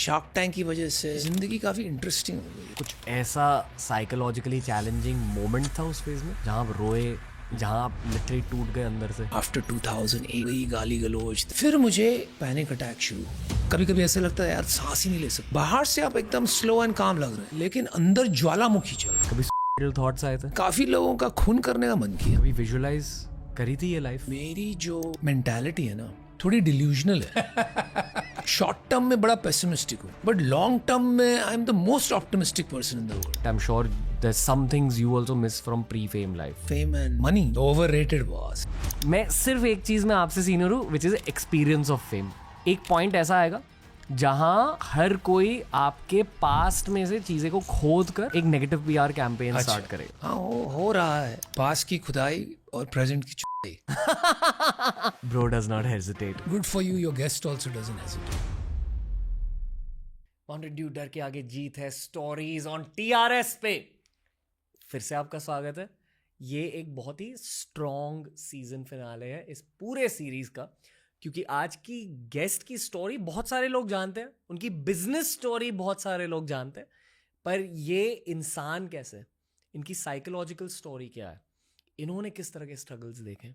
Shark tank की वजह से जिंदगी काफी इंटरेस्टिंग हो गई। कुछ ऐसा साइकोलॉजिकली चैलेंजिंग मोमेंट था उस फेज में जहाँ आप रोए, जहाँ आप लिटरली टूट गए अंदर से? आफ्टर 2008 वही गाली गलौज, फिर मुझे पैनिक अटैक शुरू। कभी कभी ऐसा लगता है यार सांस ही नहीं ले सकते। बाहर से आप एकदम स्लो एंड काम लग रहे हैं, लेकिन अंदर ज्वालामुखी चल रहा है। कभी थॉट्स आए थे? काफी लोगों का खून करने का मन किया। कभी विजुअलाइज करी थी ये लाइफ? मेरी जो मेंटालिटी है ना, थोड़ी डिल्यूजनल है। शॉर्ट टर्म में बड़ा पेसिमिस्टिक हूँ, बट लॉन्ग टर्म में I am the most optimistic person in the world. I am sure there's some things you also miss from pre-fame life. Fame and money, overrated boss. मैं सिर्फ एक चीज में आपसे सीनियर हूँ, which is experience of fame. एक point ऐसा आएगा जहां हर कोई आपके पास्ट में से चीजें को खोद कर एक नेगेटिव पीआर कैंपेन स्टार्ट करेगा। हाँ, हो रहा है। पास्ट की खुदाई और प्रेजेंट की चुटाई। Bro does not hesitate. Good for you, your guest also doesn't hesitate. Wanted Dude डर के आगे जीत है स्टोरीज ऑन TRS पे फिर से आपका स्वागत है। ये एक बहुत ही स्ट्रॉन्ग सीजन फिनाले है इस पूरे सीरीज का, क्योंकि आज की गेस्ट की स्टोरी बहुत सारे लोग जानते हैं, उनकी बिजनेस स्टोरी बहुत सारे लोग जानते हैं, पर ये इंसान कैसे, इनकी साइकोलॉजिकल स्टोरी क्या है, इन्होंने किस तरह के स्ट्रगल्स देखे।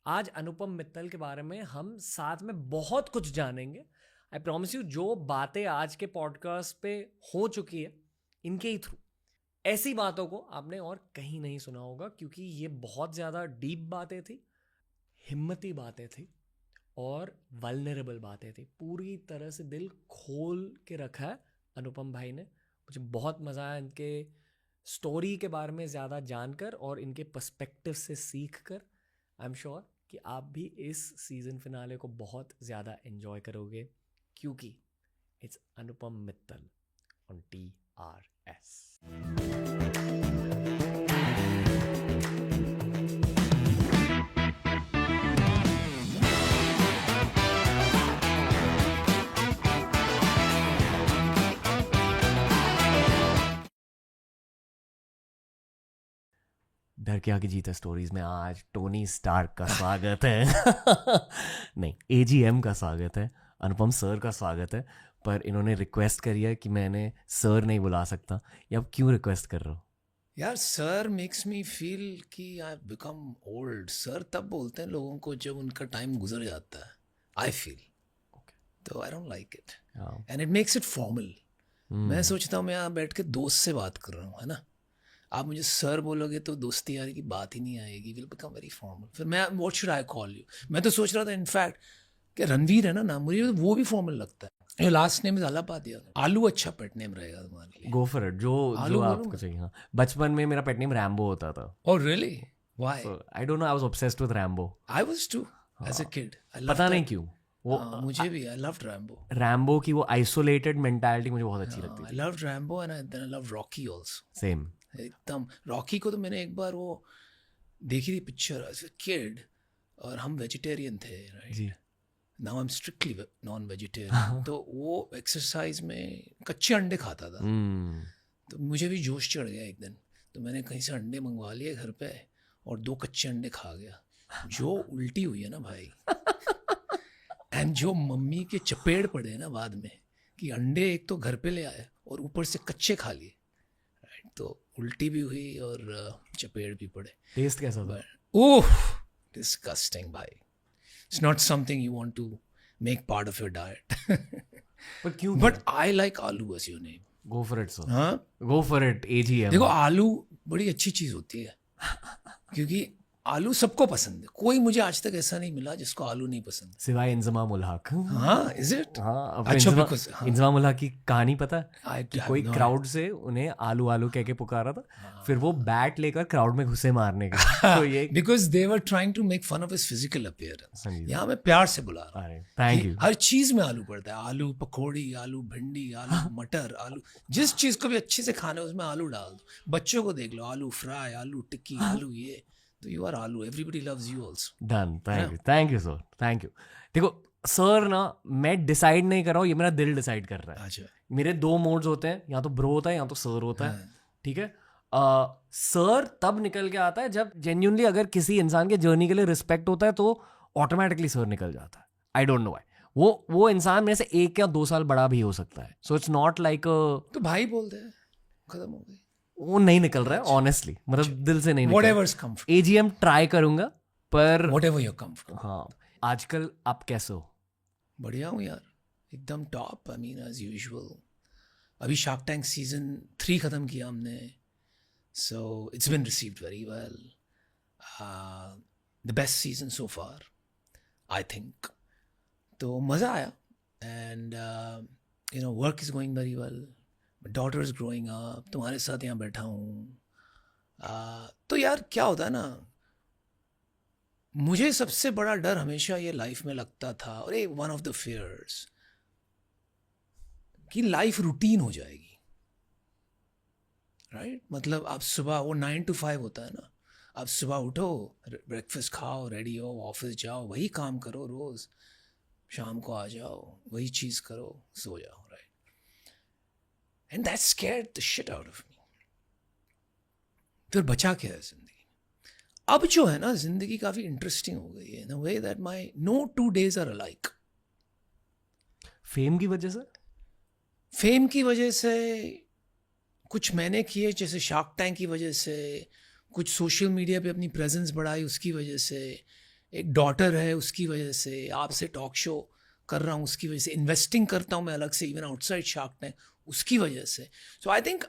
आज अनुपम मित्तल के बारे में हम साथ में बहुत कुछ जानेंगे। आई प्रॉमिस यू, जो बातें आज के पॉडकास्ट पे हो चुकी है इनके ही थ्रू, ऐसी बातों को आपने और कहीं नहीं सुना होगा, क्योंकि ये बहुत ज़्यादा डीप बातें थी, हिम्मती बातें थी और वल्नरेबल बातें थी। पूरी तरह से दिल खोल के रखा है अनुपम भाई ने। मुझे बहुत मज़ा आया इनके स्टोरी के बारे में ज़्यादा जानकर और इनके पर्सपेक्टिव से सीख कर। आई एम श्योर कि आप भी इस सीज़न फिनाले को बहुत ज़्यादा एंजॉय करोगे, क्योंकि it's Anupam Mittal on TRS। डर के आगे जीता स्टोरीज में आज टोनी स्टार्क का स्वागत है। नहीं, AGM का स्वागत है, अनुपम सर का स्वागत है। पर इन्होंने रिक्वेस्ट करी है कि मैंने सर नहीं बुला सकता। ये आप क्यों रिक्वेस्ट कर रहे हो? यार सर मेक्स मी फील कि आई बिकम ओल्ड। सर तब बोलते हैं लोगों को जब उनका टाइम गुजर जाता है, आई फील। तो I don't like it and it makes it formal. मैं सोचता हूँ मैं यहाँ बैठ के दोस्त से बात कर रहा हूँ, है ना। आप मुझे सर बोलोगे तो दोस्ती यारी की बात ही नहीं आएगी, विल बिकम वेरी फॉर्मल। फिर मैं what should I call you. मैं तो सोच रहा था इनफैक्ट कि रणवीर है ना नाम, मुझे वो भी फॉर्मल लगता है। Last name Allahabadi. आलू अच्छा पेट नेम रहेगा तुम्हारे लिए। गो फॉर इट, जो आपको चाहिए। हाँ, बचपन में मेरा पेट नेम रैम्बो होता था। Oh really? Why? I don't know, I was obsessed with Rambo. I was too as a kid. पता नहीं क्यों वो मुझे भी आई लव्ड रैम्बो। रैम्बो की वो आइसोलेटेड मेंटालिटी मुझे बहुत अच्छी लगती I loved Rambo and then I loved Rocky also. Same एकदम। रॉकी को तो मैंने एक बार वो देखी थी पिक्चर एज अ किड, और हम वेजिटेरियन थे, राइट जी। Now I am strictly non vegetarian. तो वो एक्सरसाइज में कच्चे अंडे खाता था। तो मुझे भी जोश चढ़ गया एक दिन, तो मैंने कहीं से अंडे मंगवा लिए घर पे और 2 कच्चे अंडे खा गया। जो उल्टी हुई है ना भाई, एंड जो मम्मी के चपेड़ पड़े ना बाद में कि अंडे एक तो घर पे ले आए और ऊपर से कच्चे खा लिए, राइट। तो उल्टी भी हुई और चपेड़ भी पड़े। टेस्ट कैसा था? ओह डिस्गस्टिंग भाई। It's not something you want to make part of your diet. पर क्यों? But I like aloo as your name. Go for it sir, हाँ गो फॉर इट। AGM देखो, आलू बड़ी अच्छी चीज होती है, क्योंकि आलू सबको पसंद है। कोई मुझे आज तक ऐसा नहीं मिला जिसको आलू नहीं पसंद, सिवाय इंजमाम उल हक। हाँ इज इट? हाँ, अच्छा, because इंजमाम उल हक की कहानी पता है? I कि have कोई no क्राउड से उन्हें आलू आलू कह के पुकारा था, फिर वो बैट लेकर क्राउड में घुसे मारने के। तो ये because they were trying to make fun of his physical appearance. यहाँ मैं प्यार से बुला रहा हूँ। Thank you. हर चीज में आलू पड़ता है। आलू पकौड़ी, आलू भिंडी, आलू मटर, आलू जिस चीज को भी अच्छे से खाना है उसमें आलू डाल दो। बच्चों को देख लो, आलू फ्राई, आलू टिक्की, आलू ये, तो यू आर आलू। Everybody loves you also. Done. Thank you sir, thank you. देखो सर ना, मैं डिसाइड नहीं कर रहा हूँ, ये मेरा दिल डिसाइड कर रहा है। अच्छा। मेरे 2 मोड्स होते हैं, या तो ब्रो होता है या तो सर होता है, ठीक है। सर तब निकल के आता है जब जेन्युइनली अगर किसी इंसान के जर्नी के लिए रिस्पेक्ट होता है तो ऑटोमेटिकली सर निकल जाता है। आई डोंट नो व्हाई। वो इंसान मेरे से 1 या 2 साल बड़ा भी हो सकता है. सो इट्स नॉट लाइक तो भाई बोलते हैं खत्म हो गई. वो नहीं निकल रहा है ऑनेस्टली, मतलब दिल से नहीं निकल रहा. Whatever's comfortable. AGM ट्राई करूंगा पर Whatever you're comfortable. हाँ. आजकल आप कैसे हो? बढ़िया हूँ यार, एकदम top. I mean as usual. अभी शार्क टैंक सीजन 3 ख़त्म किया हमने. So it's been received very well. The best season so far I think. तो मज़ा आया. And you know work is going very well. Daughter is growing up. तुम्हारे साथ यहाँ बैठा हूँ. तो यार क्या होता है ना, मुझे सबसे बड़ा डर हमेशा ये लाइफ में लगता था, और एक वन ऑफ द फियर्स, कि लाइफ रूटीन हो जाएगी. राइट मतलब आप सुबह, वो 9 to 5 होता है ना, आप सुबह उठो, ब्रेकफास्ट खाओ, रेडी हो, ऑफिस जाओ, वही काम करो रोज, शाम को आ जाओ, वही चीज़ करो, सो जाओ. Right. And that scared the shit out of me. फिर बचा क्या है जिंदगी. अब जो है ना, जिंदगी काफ़ी इंटरेस्टिंग हो गई है in a way that my no 2 days are alike. Fame की वजह से, फेम की वजह से, कुछ मैंने किए जैसे शार्क टैंक की वजह से, कुछ सोशल मीडिया पे अपनी प्रेजेंस बढ़ाई उसकी वजह से, एक डॉटर है उसकी वजह से, आपसे टॉक शो कर रहा हूँ उसकी वजह से, इन्वेस्टिंग करता हूँ मैं अलग से इवन आउटसाइड शार्क टैंक उसकी वजह से. सो आई थिंक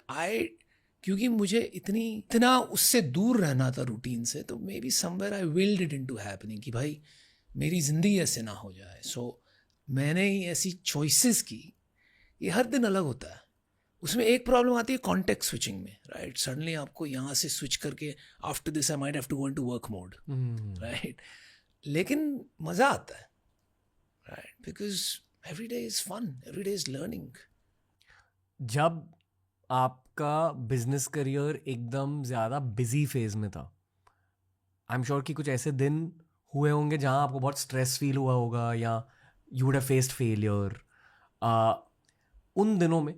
क्योंकि मुझे इतना उससे दूर रहना था रूटीन से, तो maybe somewhere I willed it into happening कि भाई मेरी ज़िंदगी ऐसे ना हो जाए. सो मैंने ही ऐसी चॉइसेस की. ये हर दिन अलग होता है. उसमें एक प्रॉब्लम आती है कॉन्टेक्स्ट स्विचिंग में. राइट. सडनली आपको यहाँ से स्विच करके after this I might have to go into work mode. Right. लेकिन मज़ा आता है. Right. Because every day is fun, every day is learning. जब आपका बिजनेस करियर एकदम ज़्यादा बिजी फेज में था, आई एम श्योर कि कुछ ऐसे दिन हुए होंगे जहाँ आपको बहुत स्ट्रेस फील हुआ होगा, या you would have faced failure. उन दिनों में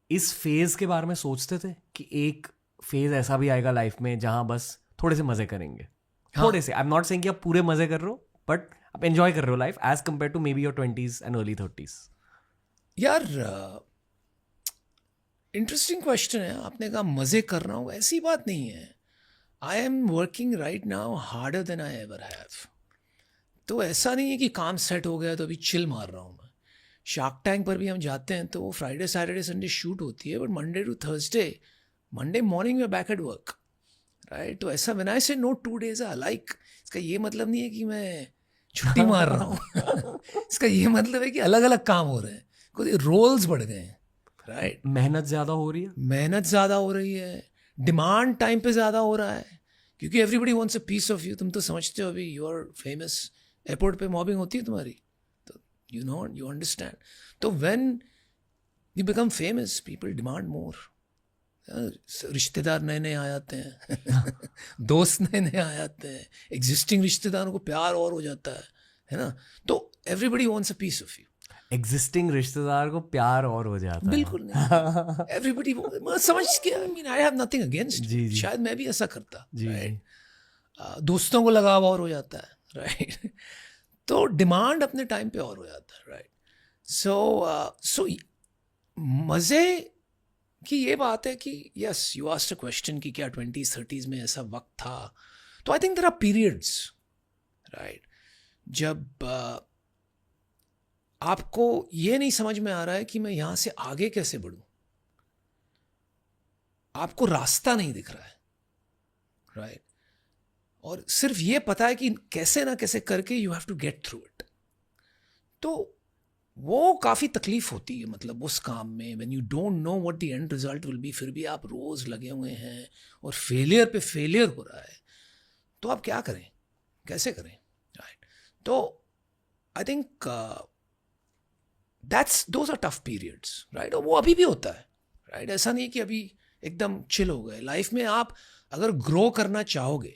इस फेज़ के बारे में सोचते थे कि एक फेज़ ऐसा भी आएगा लाइफ में जहाँ बस थोड़े से मज़े करेंगे? हाँ. थोड़े से, आई एम नॉट सेइंग कि आप पूरे मज़े कर रहे हो, बट आप एंजॉय कर रहे हो life as compare to maybe your 20s and early 30s. यार इंटरेस्टिंग क्वेश्चन है. आपने कहा मज़े कर रहा हूँ, ऐसी बात नहीं है. I am working right now harder than I ever have. तो ऐसा नहीं है कि काम सेट हो गया तो अभी चिल मार रहा हूँ मैं. शार्क टैंक पर भी हम जाते हैं तो वो फ्राइडे सैटरडे संडे शूट होती है, but Monday to Thursday, Monday morning में बैक एट वर्क. राइट. तो ऐसा व्हेन आई से नो 2 days आई लाइक, इसका ये मतलब नहीं है कि मैं छुट्टी मार रहा हूँ. इसका ये मतलब है कि अलग अलग काम हो रहे हैं, कुछ रोल्स बढ़ गए हैं. राइट. मेहनत ज़्यादा हो रही है, मेहनत ज़्यादा हो रही है, डिमांड टाइम पे ज़्यादा हो रहा है, क्योंकि everybody wants a piece of you. तुम तो समझते हो अभी यू आर फेमस, एयरपोर्ट पे मॉबिंग होती है तुम्हारी, तो यू नो यू अंडरस्टैंड. तो when you become famous people demand more. रिश्तेदार नए नए आ जाते हैं दोस्त नए नए आ जाते हैं, एग्जिस्टिंग रिश्तेदारों को प्यार और हो जाता है ना. तो everybody wants a piece of you. Existing रिश्तेदार को प्यार और हो जाता है. बिल्कुल नहीं. एवरीबडी समझ के, I mean I have nothing against. जी, जी. शायद मैं भी ऐसा करता. जी, right? दोस्तों को लगाव और हो जाता है. राइट. तो डिमांड अपने टाइम पे और हो जाता है. राइट. सो मज़े की ये बात है कि yes you asked a question कि क्या 20s 30s में ऐसा वक्त था. तो I think there are periods. Right. जब आपको ये नहीं समझ में आ रहा है कि मैं यहाँ से आगे कैसे बढ़ूँ, आपको रास्ता नहीं दिख रहा है. राइट. और सिर्फ ये पता है कि कैसे ना कैसे करके you have to get through it. तो वो काफ़ी तकलीफ होती है मतलब उस काम में, when you don't know what the end result will be, फिर भी आप रोज़ लगे हुए हैं और फेलियर पे फेलियर हो रहा है. तो आप क्या करें, कैसे करें. राइट. तो I think those are tough periods. Right. और वो अभी भी होता है. राइट. ऐसा नहीं कि अभी एकदम चिल हो गए. लाइफ में आप अगर ग्रो करना चाहोगे,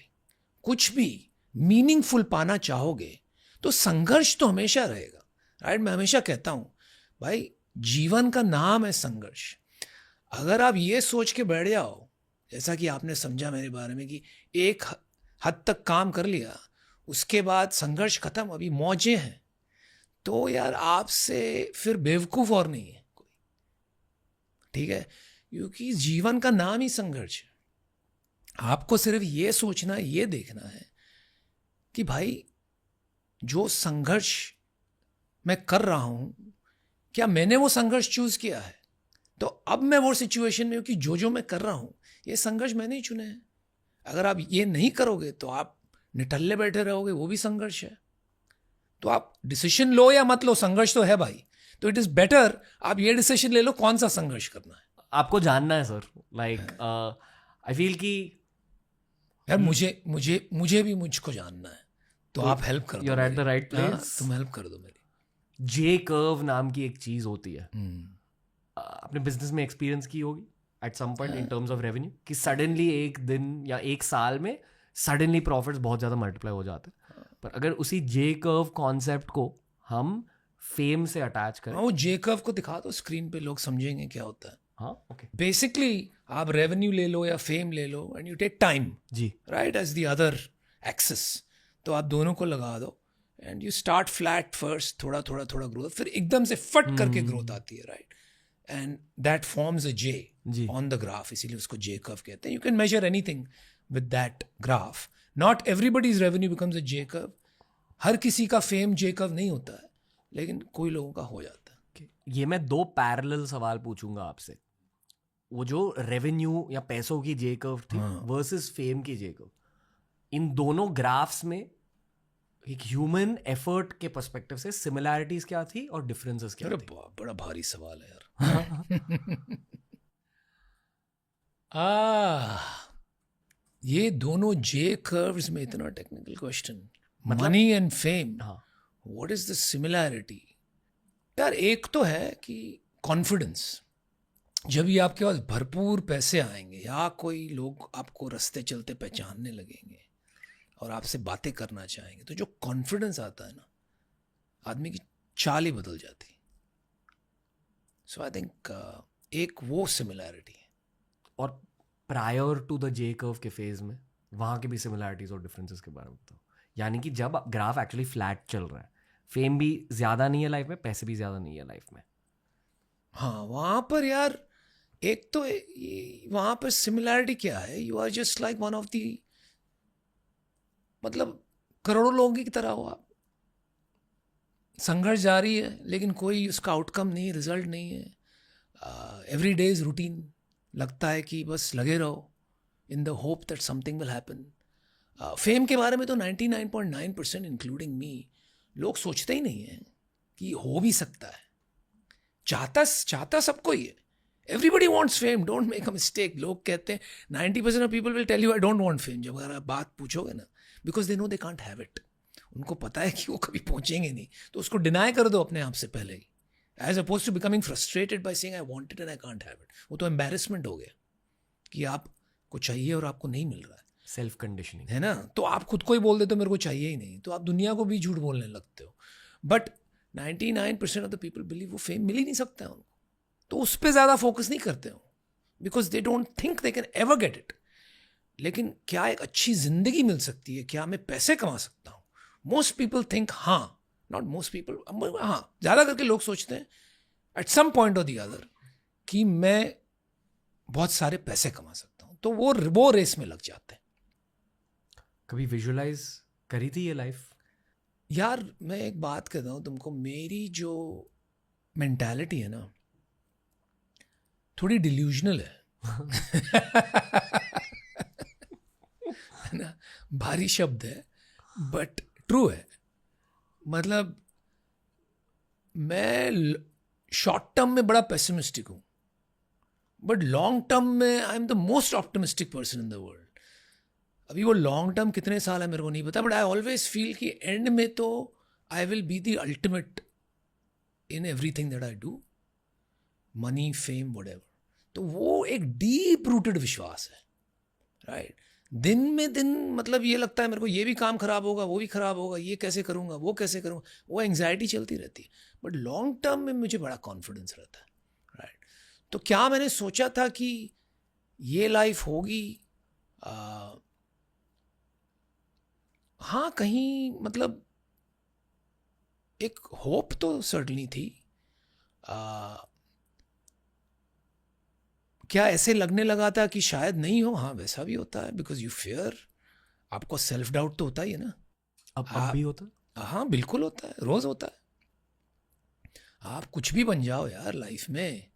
कुछ भी मीनिंगफुल पाना चाहोगे, तो संघर्ष तो हमेशा रहेगा. राइट. मैं हमेशा कहता हूँ भाई जीवन का नाम है संघर्ष. अगर आप ये सोच के बैठ जाओ, जैसा कि आपने समझा मेरे बारे में कि एक हद तक काम कर लिया, उसके बाद संघर्ष खत्म, अभी मौजें हैं, तो यार आपसे फिर बेवकूफ़ और नहीं है कोई, ठीक है? क्योंकि जीवन का नाम ही संघर्ष है। आपको सिर्फ ये सोचना, ये देखना है कि भाई जो संघर्ष मैं कर रहा हूं, क्या मैंने वो संघर्ष चूज किया है? तो अब मैं वो सिचुएशन में हूं कि जो मैं कर रहा हूं ये संघर्ष मैंने ही चुने हैं। अगर आप ये नहीं करोगे तो आप निठल्ले बैठे रहोगे, वो भी संघर्ष है। तो आप डिसीजन लो या मत लो, संघर्ष तो है भाई। तो इट इज बेटर आप ये डिसीजन ले लो कौन सा संघर्ष करना है। आपको जानना है सर, लाइक आई फील कि यार मुझे भी मुझको जानना है, तो आप हेल्प कर दो। you're at the right place. तुम हेल्प कर दो मेरी। जे कर्व नाम की एक चीज होती है, अपने बिजनेस में एक्सपीरियंस की होगी at some point in terms of revenue, कि सडनली एक दिन या एक साल में सडनली प्रॉफिट्स बहुत ज़्यादा मल्टीप्लाई हो जाते हैं। पर अगर उसी जे कर्व कॉन्सेप्ट को हम फेम से अटैच करें, वो जे कर्व को दिखा दो स्क्रीन पे, लोग समझेंगे क्या होता है। हाँ ओके, बेसिकली आप रेवेन्यू ले लो या फेम ले लो एंड यू टेक टाइम, जी right, as the other axis. तो आप दोनों को लगा दो and you start flat first, थोड़ा थोड़ा थोड़ा ग्रोथ, फिर एकदम से फट करके ग्रोथ आती है, right, and that forms a J on the graph, इसीलिए उसको जे कर्व कहते हैं। You can measure anything with that graph. Not everybody's revenue becomes a J curve, हर किसी का फेम जे कर्व नहीं होता है, लेकिन कोई लोगों का हो जाता है। ये मैं दो पैरेलल सवाल पूछूंगा आपसे। वो जो रेवेन्यू या पैसों की जे कर्व थी वर्सेस फेम की जे कर्व, इन दोनों ग्राफ्स में एक ह्यूमन एफर्ट के पर्सपेक्टिव से सिमिलैरिटीज क्या थी और डिफरेंसेस क्या थी? बड़ा भारी सवाल है यार। ये दोनों जे कर्व्स में इतना technical question, money and fame, what is the similarity? यार एक तो है कि कॉन्फिडेंस, जब भी आपके पास भरपूर पैसे आएंगे या कोई लोग आपको रास्ते चलते पहचानने लगेंगे और आपसे बातें करना चाहेंगे, तो जो कॉन्फिडेंस आता है ना, आदमी की चाल ही बदल जाती है। सो आई थिंक एक वो सिमिलैरिटी है। और prior to the J curve के फेज में वहाँ के भी सिमिलैरिटीज और डिफरेंसेस के बारे में बताओ। यानी कि जब ग्राफ एक्चुअली फ्लैट चल रहा है, फेम भी ज़्यादा नहीं है लाइफ में, पैसे भी ज़्यादा नहीं है लाइफ में, हाँ, वहाँ पर यार एक तो वहाँ पर सिमिलैरिटी क्या है, you are just like one of the, मतलब करोड़ों लोगों की तरह हो आप, संघर्ष जारी है लेकिन कोई उसका आउटकम नहीं, रिजल्ट नहीं है, एवरी डे इज रूटीन, लगता है कि बस लगे रहो in the hope that something will happen. Fame के बारे में तो 99.9% इंक्लूडिंग मी लोग सोचते ही नहीं है कि हो भी सकता है। चाहता सबको ही है, everybody wants fame, don't make a mistake. लोग कहते हैं 90% of people will tell you I don't want fame, जब अगर आप बात पूछोगे ना, because they know they can't have it. उनको पता है कि वो कभी पहुंचेंगे नहीं, तो उसको डिनाई कर दो अपने आप से पहले ही, as opposed to becoming frustrated by saying I want it and I can't have it. वो तो एम्बैरेसमेंट हो गया कि आपको चाहिए और आपको नहीं मिल रहा है, सेल्फ कंडीशनिंग है ना। तो आप खुद को ही बोल देते हो मेरे को चाहिए ही नहीं, तो आप दुनिया को भी झूठ बोलने लगते हो। But 99% of the people believe वो फेम मिल ही नहीं सकता है उनको, तो उस पर ज़्यादा फोकस नहीं करते हो, because they don't think they can ever get it. लेकिन क्या एक अच्छी जिंदगी मिल सकती है, क्या मैं पैसे कमा सकता हूँ? मोस्ट पीपल थिंक, हाँ, नॉट मोस्ट पीपल, हाँ, ज़्यादा करके लोग सोचते हैं एट सम पॉइंट और द अदर कि मैं बहुत सारे पैसे कमा सकता हूँ, तो वो रेस में लग जाते हैं। कभी विजुअलाइज करी थी ये लाइफ? यार मैं एक बात कहता हूँ तुमको, मेरी जो मेंटालिटी है ना, थोड़ी डिल्यूजनल है ना, भारी शब्द है बट ट्रू है। मतलब मैं शॉर्ट टर्म में बड़ा पेसिमिस्टिक हूँ, बट लॉन्ग टर्म में I am the most optimistic person in the world. अभी वो लॉन्ग टर्म कितने साल है मेरे को नहीं पता, बट आई ऑलवेज फील कि एंड में तो I will be the ultimate in everything that I do, money, fame, whatever. तो वो एक डीप रूटेड विश्वास है, राइट। दिन में दिन मतलब ये लगता है मेरे को, ये भी काम खराब होगा, वो भी खराब होगा, ये कैसे करूँगा, वो कैसे करूँगा, वो एंग्जाइटी चलती रहती है। बट लॉन्ग टर्म में मुझे बड़ा कॉन्फिडेंस रहता है, राइट। तो क्या मैंने सोचा था कि ये लाइफ होगी? हाँ, कहीं मतलब एक होप तो सर्टनली थी। क्या ऐसे लगने लगा था कि शायद नहीं हो? हाँ, वैसा भी होता है, बिकॉज यू फियर, आपको सेल्फ डाउट तो होता ही है ना। अब भी होता है? हाँ बिल्कुल होता है, रोज होता है। आप कुछ भी बन जाओ यार लाइफ में,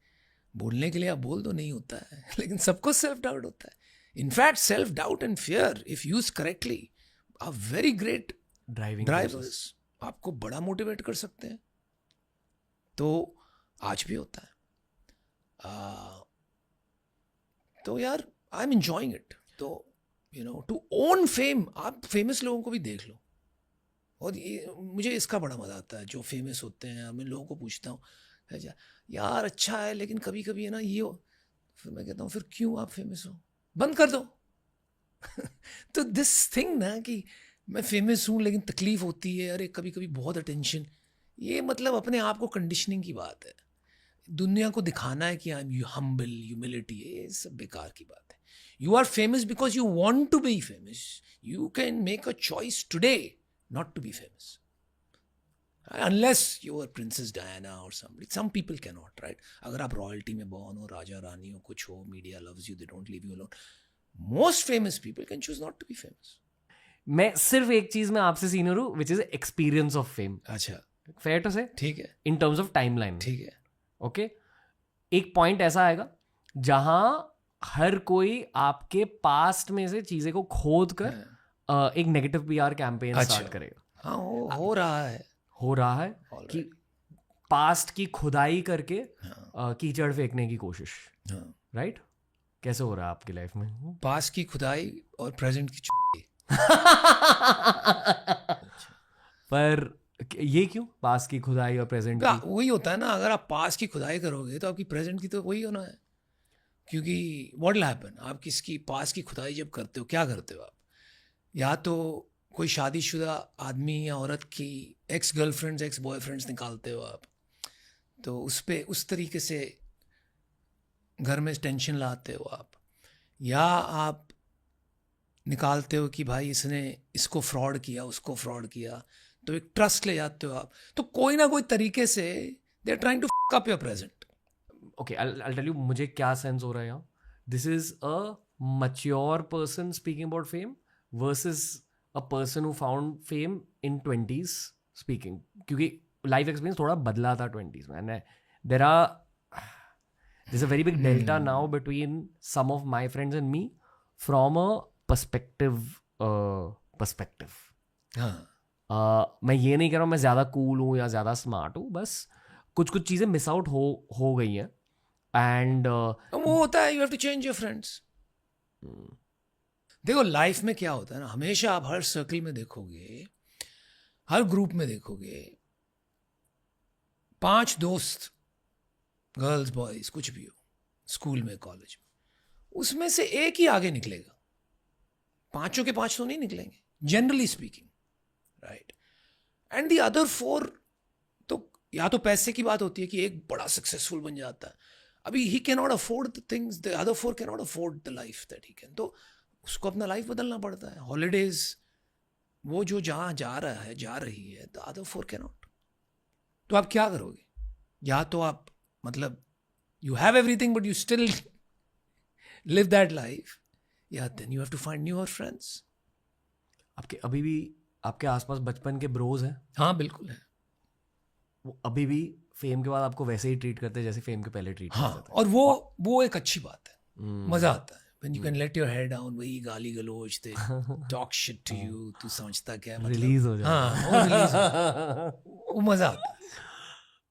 बोलने के लिए आप बोल दो, नहीं होता है लेकिन सबको सेल्फ डाउट होता है। In fact self doubt and fear if use correctly are very great drivers, आपको बड़ा मोटिवेट कर सकते हैं। तो आज भी होता है। तो यार आई एम एंजॉइंग इट। तो you know, to own fame, आप फेमस लोगों को भी देख लो, और ये मुझे इसका बड़ा मजा आता है जो फेमस होते हैं। मैं लोगों को पूछता हूँ यार अच्छा है, लेकिन कभी कभी है ना ये हो, फिर मैं कहता हूँ फिर क्यों आप फेमस हो, बंद कर दो तो दिस थिंग ना कि मैं फेमस हूँ लेकिन तकलीफ होती है, अरे कभी कभी बहुत अटेंशन, ये मतलब अपने आप को कंडीशनिंग की बात है। दुनिया को दिखाना है कि आई एम हम्बल, ह्यूमिलिटी, ये सब बेकार की बात है। You are famous because you want to be famous. You can make a choice today not to be famous, unless you are Princess Diana or somebody. Some people cannot, right? अगर आप royalty में born हो, राजा रानी हो, कुछ हो, media loves you, they don't leave you alone. Most famous people can choose not to be famous. मैं सिर्फ एक चीज में आपसे सीनियर हूँ, which is experience of fame. अच्छा, fair to say? ठीक है, in terms of timeline. ठीक है, ओके एक पॉइंट ऐसा आएगा जहां हर कोई आपके पास्ट में से चीजें को खोद कर एक नेगेटिव पीआर कैंपेन स्टार्ट करेगा। हाँ हो रहा है कि पास्ट की खुदाई करके कीचड़ फेंकने की कोशिश, राइट? कैसे हो रहा है आपकी लाइफ में? पास्ट की खुदाई और प्रेजेंट की पर ये क्यों पास्ट की खुदाई और प्रेजेंट की? वही होता है ना, अगर आप पास्ट की खुदाई करोगे तो आपकी प्रेजेंट की तो वही होना है। क्योंकि व्हाट विल हैपन, आप किसकी पास्ट की खुदाई जब करते हो, क्या करते हो आप? या तो कोई शादीशुदा आदमी या औरत की एक्स गर्लफ्रेंड्स, एक्स बॉयफ्रेंड्स निकालते हो आप, तो उस पे उस तरीके से घर में टेंशन लाते हो आप। या आप निकालते हो कि भाई इसने इसको फ्रॉड किया, उसको फ्रॉड किया, तो एक ट्रस्ट ले जाते हो आप। तो कोई ना कोई तरीके से they are trying to fuck up your present. Okay, I tell you मुझे क्या सेंस हो रहा है यहाँ। This is a mature person speaking about fame versus a person who found fame in 20s speaking, क्योंकि लाइफ एक्सपीरियंस थोड़ा बदला था 20s में। there's a very big delta now between some of my friends and me from a perspective. मैं ये नहीं कह रहा हूँ मैं ज़्यादा कूल हूँ या ज़्यादा स्मार्ट हूँ, बस कुछ कुछ चीज़ें मिस आउट हो गई हैं। एंड वो होता है, you have to change your friends. देखो लाइफ में क्या होता है ना, हमेशा आप हर सर्कल में देखोगे, हर ग्रुप में देखोगे, 5 दोस्त, गर्ल्स बॉयज कुछ भी हो, स्कूल में कॉलेज में, उसमें से एक ही आगे निकलेगा। 5 के 5 तो नहीं निकलेंगे generally speaking, right? And the other 4 तो या तो पैसे की बात होती है कि एक बड़ा सक्सेसफुल बन जाता है, अभी he can not afford the things, the other 4 can not afford the life that he can, तो उसको अपना लाइफ बदलना पड़ता है। हॉलीडेज वो जो जहाँ जा रहा है, जा रही है, द अदर 4 कैन नॉट। तो आप क्या करोगे? या तो आप मतलब you have everything but you still live that life, या then you have to find newer friends. आपके अभी भी आपके आसपास बचपन के ब्रोज हैं? हाँ बिल्कुल है। वो अभी भी फेम के बाद आपको वैसे ही ट्रीट करते हैं जैसे फेम के पहले ट्रीट हाँ, करते थे? और वो एक अच्छी बात है, मजा आता है when you can let your hair down, वही गाली गलोच थे, talk shit to you, तू समझता क्या है, मतलब रिलीज हो जाए। हाँ वो रिलीज वो मजा आता है।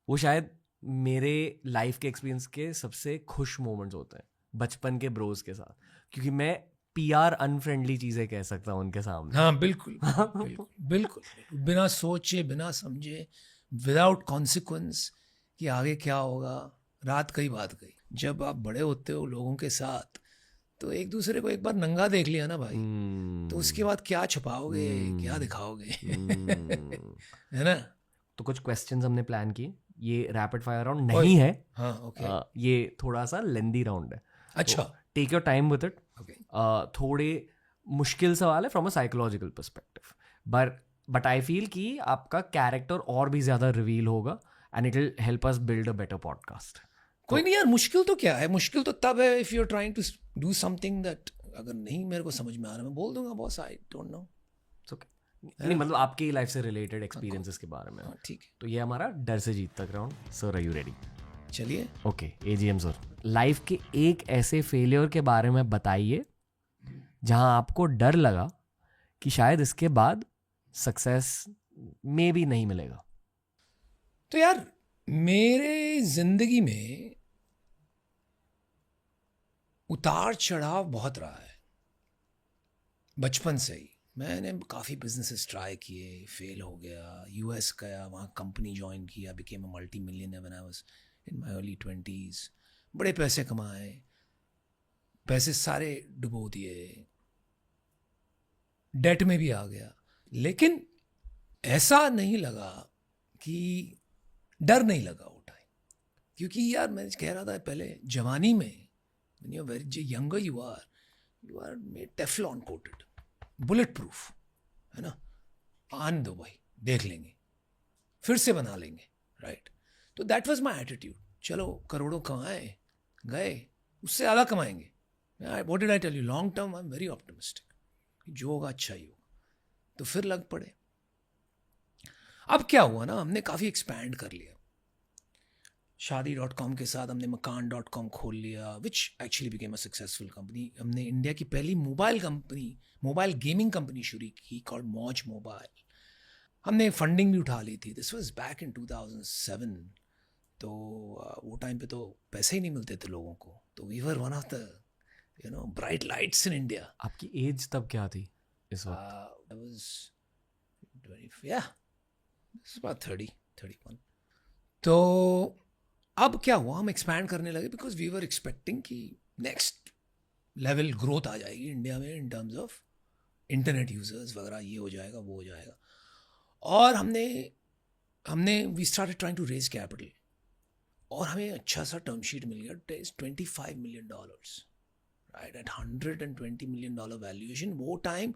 वो शायद मेरे लाइफ के एक्सपीरियंस के सबसे खुश मोमेंट्स होते हैं बचपन के ब्रोज के साथ, क्योंकि मैं पीआर अनफ्रेंडली चीजें कह सकता हूँ उनके सामने। हाँ बिल्कुल बिल्कुल बिल्कुल, बिना सोचे बिना समझे, विदाउट कॉन्सिक्वेंस कि आगे क्या होगा। रात कई बात गई, जब आप बड़े होते हो लोगों के साथ, तो एक दूसरे को एक बार नंगा देख लिया ना भाई, तो उसके बाद क्या छुपाओगे, क्या दिखाओगे है ना? तो कुछ क्वेश्चंस हमने प्लान किए, ये रैपिड फायर राउंड नहीं है। हाँ ओके, ये थोड़ा सा लेंदी राउंड है। अच्छा, take your time with it. Okay, थोड़े मुश्किल सवाल है from a psychological perspective, but but I feel कि आपका कैरेक्टर और भी ज़्यादा रिवील होगा and it will help us build a better podcast. कोई नहीं यार, मुश्किल तो क्या है, मुश्किल तो तब है if you are trying to do something that अगर नहीं मेरे को समझ में आ रहा, मैं बोल दूंगा बॉस आई डोंट नो. नहीं मतलब आपकी लाइफ से रिलेटेड एक्सपीरियंसेस के बारे में. ठीक है, तो ये हमारा डर से जीत तक round. Sir are you ready? चलिए. ओके एजीएम सर, लाइफ के एक ऐसे फेलियर के बारे में बताइए जहां आपको डर लगा कि शायद इसके बाद सक्सेस में भी नहीं मिलेगा. तो यार मेरे जिंदगी में उतार चढ़ाव बहुत रहा है बचपन से ही. मैंने काफ़ी बिजनेसेस ट्राई किए, फेल हो गया, यूएस गया, वहाँ कंपनी ज्वाइन किया, became a multi millionaire when I was in my early 20s. बड़े पैसे कमाए, पैसे सारे डुबो दिए, डेट में भी आ गया. लेकिन ऐसा नहीं लगा कि डर नहीं लगा वो टाइम, क्योंकि यार मैं कह रहा था पहले जवानी में when you're very younger you are made Teflon coated, bullet proof है ना. आन दो भाई, देख लेंगे, फिर से बना लेंगे, राइट. तो दैट वाज माय एटीट्यूड. चलो करोड़ों कमाए गए, उससे ज़्यादा कमाएंगे. What did I tell you, long term I am very optimistic, जो होगा अच्छा ही होगा. तो फिर लग पड़े. अब क्या हुआ ना, हमने काफ़ी एक्सपैंड कर लिया. शादी.com के साथ हमने मकान.com खोल लिया, which actually became a successful company. हमने इंडिया की पहली मोबाइल गेमिंग कंपनी शुरू की कॉल्ड मौज मोबाइल. हमने फंडिंग भी उठा ली थी. This was back in 2007. तो वो टाइम पे तो पैसे ही नहीं मिलते थे लोगों को. तो we were one of the bright lights in India. आपकी एज तब क्या थी इस वक्त? I was 20, yeah, this is about 30, 31. तो अब क्या हुआ, हम एक्सपैंड करने लगे बिकॉज वी वर एक्सपेक्टिंग कि नेक्स्ट लेवल ग्रोथ आ जाएगी इंडिया में in terms of internet users वगैरह, ये हो जाएगा वो हो जाएगा. और हमने we started trying to raise capital, और हमें अच्छा सा टर्म शीट मिल गया. It is $25 million, right, at $120 million valuation. वो टाइम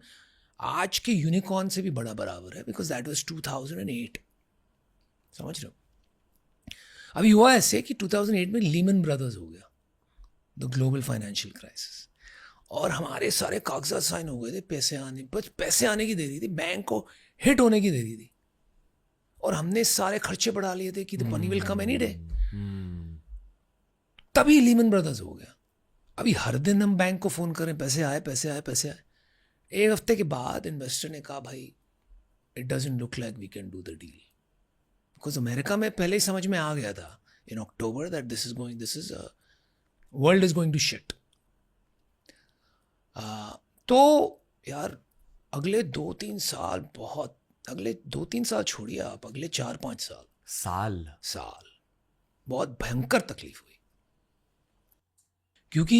आज के यूनिकॉर्न से भी बड़ा बराबर है, बिकॉज दैट वाज 2008. समझ रहे हो. अभी हुआ ऐसे कि 2008 में लीमन ब्रदर्स हो गया, द ग्लोबल फाइनेंशियल क्राइसिस, और हमारे सारे कागजात साइन हो गए थे. पैसे आने की देरी थी, बैंक को हिट होने की देरी थी, और हमने सारे खर्चे बढ़ा लिए थे कि the money will come any day. तभी लीमन ब्रदर्स हो गया. अभी हर दिन हम बैंक को फ़ोन करें, पैसे आए पैसे आए पैसे आए. एक हफ्ते के बाद इन्वेस्टर ने कहा, भाई it doesn't look like we can do the deal. Because America में पहले ही समझ में आ गया था in October that this is world is going to shit. तो यार अगले 2-3 साल अगले 2-3 साल छोड़िए आप, अगले 4-5 साल बहुत भयंकर तकलीफ हुई. क्योंकि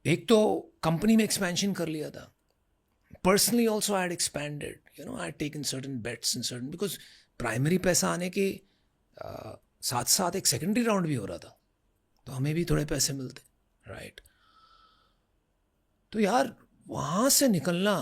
एक तो कंपनी में एक्सपेंशन कर लिया था. Personally also I had expanded, I had taken certain bets in certain, because primary पैसा आने के साथ साथ एक सेकेंडरी राउंड भी हो रहा था, तो हमें भी थोड़े पैसे मिलते, राइट. तो यार वहाँ से निकलना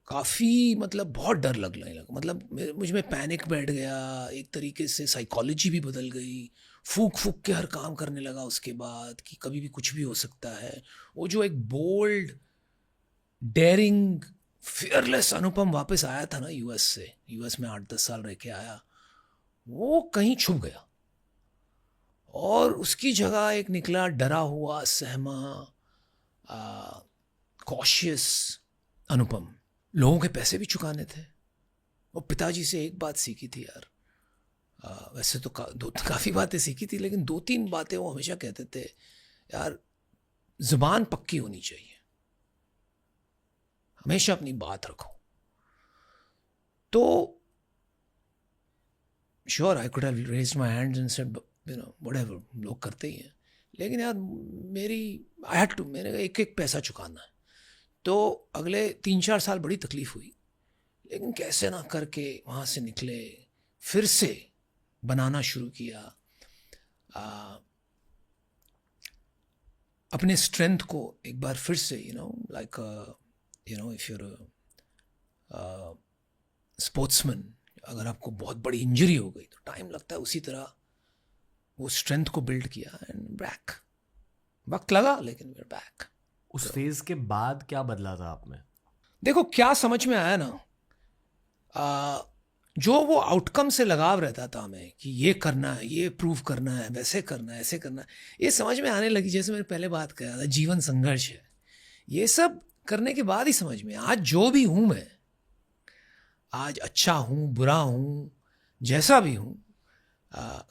काफ़ी मतलब बहुत डर लगने लगा. मतलब मुझ में पैनिक बैठ गया, एक तरीके से साइकोलॉजी भी बदल गई. फूक के हर काम करने लगा उसके बाद कि कभी भी कुछ भी हो सकता है. वो जो एक बोल्ड डेयरिंग फियरलेस अनुपम वापस आया था ना यूएस में 8-10 साल रह के आया, वो कहीं छुप गया, और उसकी जगह एक निकला डरा हुआ, सहमा, कॉशियस अनुपम. लोगों के पैसे भी चुकाने थे. और पिताजी से एक बात सीखी थी यार, वैसे तो काफ़ी बातें सीखी थी, लेकिन 2-3 बातें वो हमेशा कहते थे, यार ज़ुबान पक्की होनी चाहिए, हमेशा अपनी बात रखो. तो sure I could have raised my hands and said whatever, लोग करते ही हैं, लेकिन यार आई हैड टू, मेरे एक पैसा चुकाना है. तो अगले 3-4 साल बड़ी तकलीफ हुई, लेकिन कैसे ना करके वहाँ से निकले, फिर से बनाना शुरू किया. अपने स्ट्रेंथ को एक बार फिर से, लाइक इफ यूर स्पोर्ट्समैन, अगर आपको बहुत बड़ी इंजरी हो गई तो टाइम लगता है, उसी तरह वो स्ट्रेंथ को बिल्ड किया एंड बैक, वक्त लगा लेकिन वी आर बैक। उस फेज के बाद क्या बदला था आप में? देखो क्या समझ में आया ना, जो वो आउटकम से लगाव रहता था हमें कि ये करना है, ये प्रूव करना है, वैसे करना है, ऐसे करना है, ये समझ में आने लगी। जैसे मैंने पहले बात कहा था, जीवन संघर्ष है, ये सब करने के बाद ही समझ में आज जो भी हूं मैं, आज अच्छा हूं, बुरा हूं, जैसा भी हूं,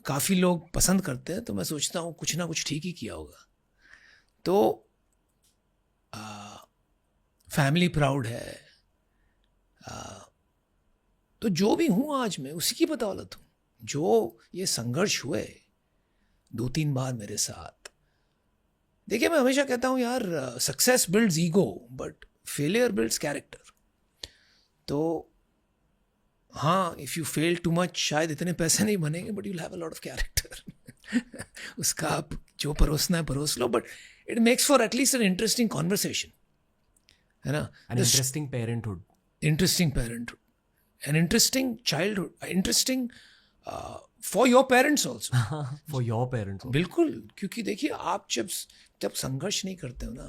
काफ़ी लोग पसंद करते हैं तो मैं सोचता हूं कुछ ना कुछ ठीक ही किया होगा। तो फैमिली प्राउड है, तो जो भी हूं आज मैं उसी की बदौलत हूं। जो ये संघर्ष हुए 2-3 बार मेरे साथ, देखिए मैं हमेशा कहता हूं यार, success builds ego but failure builds character. तो हाँ, if you fail too much शायद इतने पैसे नहीं बनेंगे, but you'll have a lot of character. उसका आप जो परोसना है परोस लो, but it makes for at least an interesting conversation, है ना? An interesting parenthood, interesting parenthood, an interesting childhood, interesting for your parents also, for your parents. बिल्कुल, क्योंकि देखिए आप जब संघर्ष नहीं करते हो ना,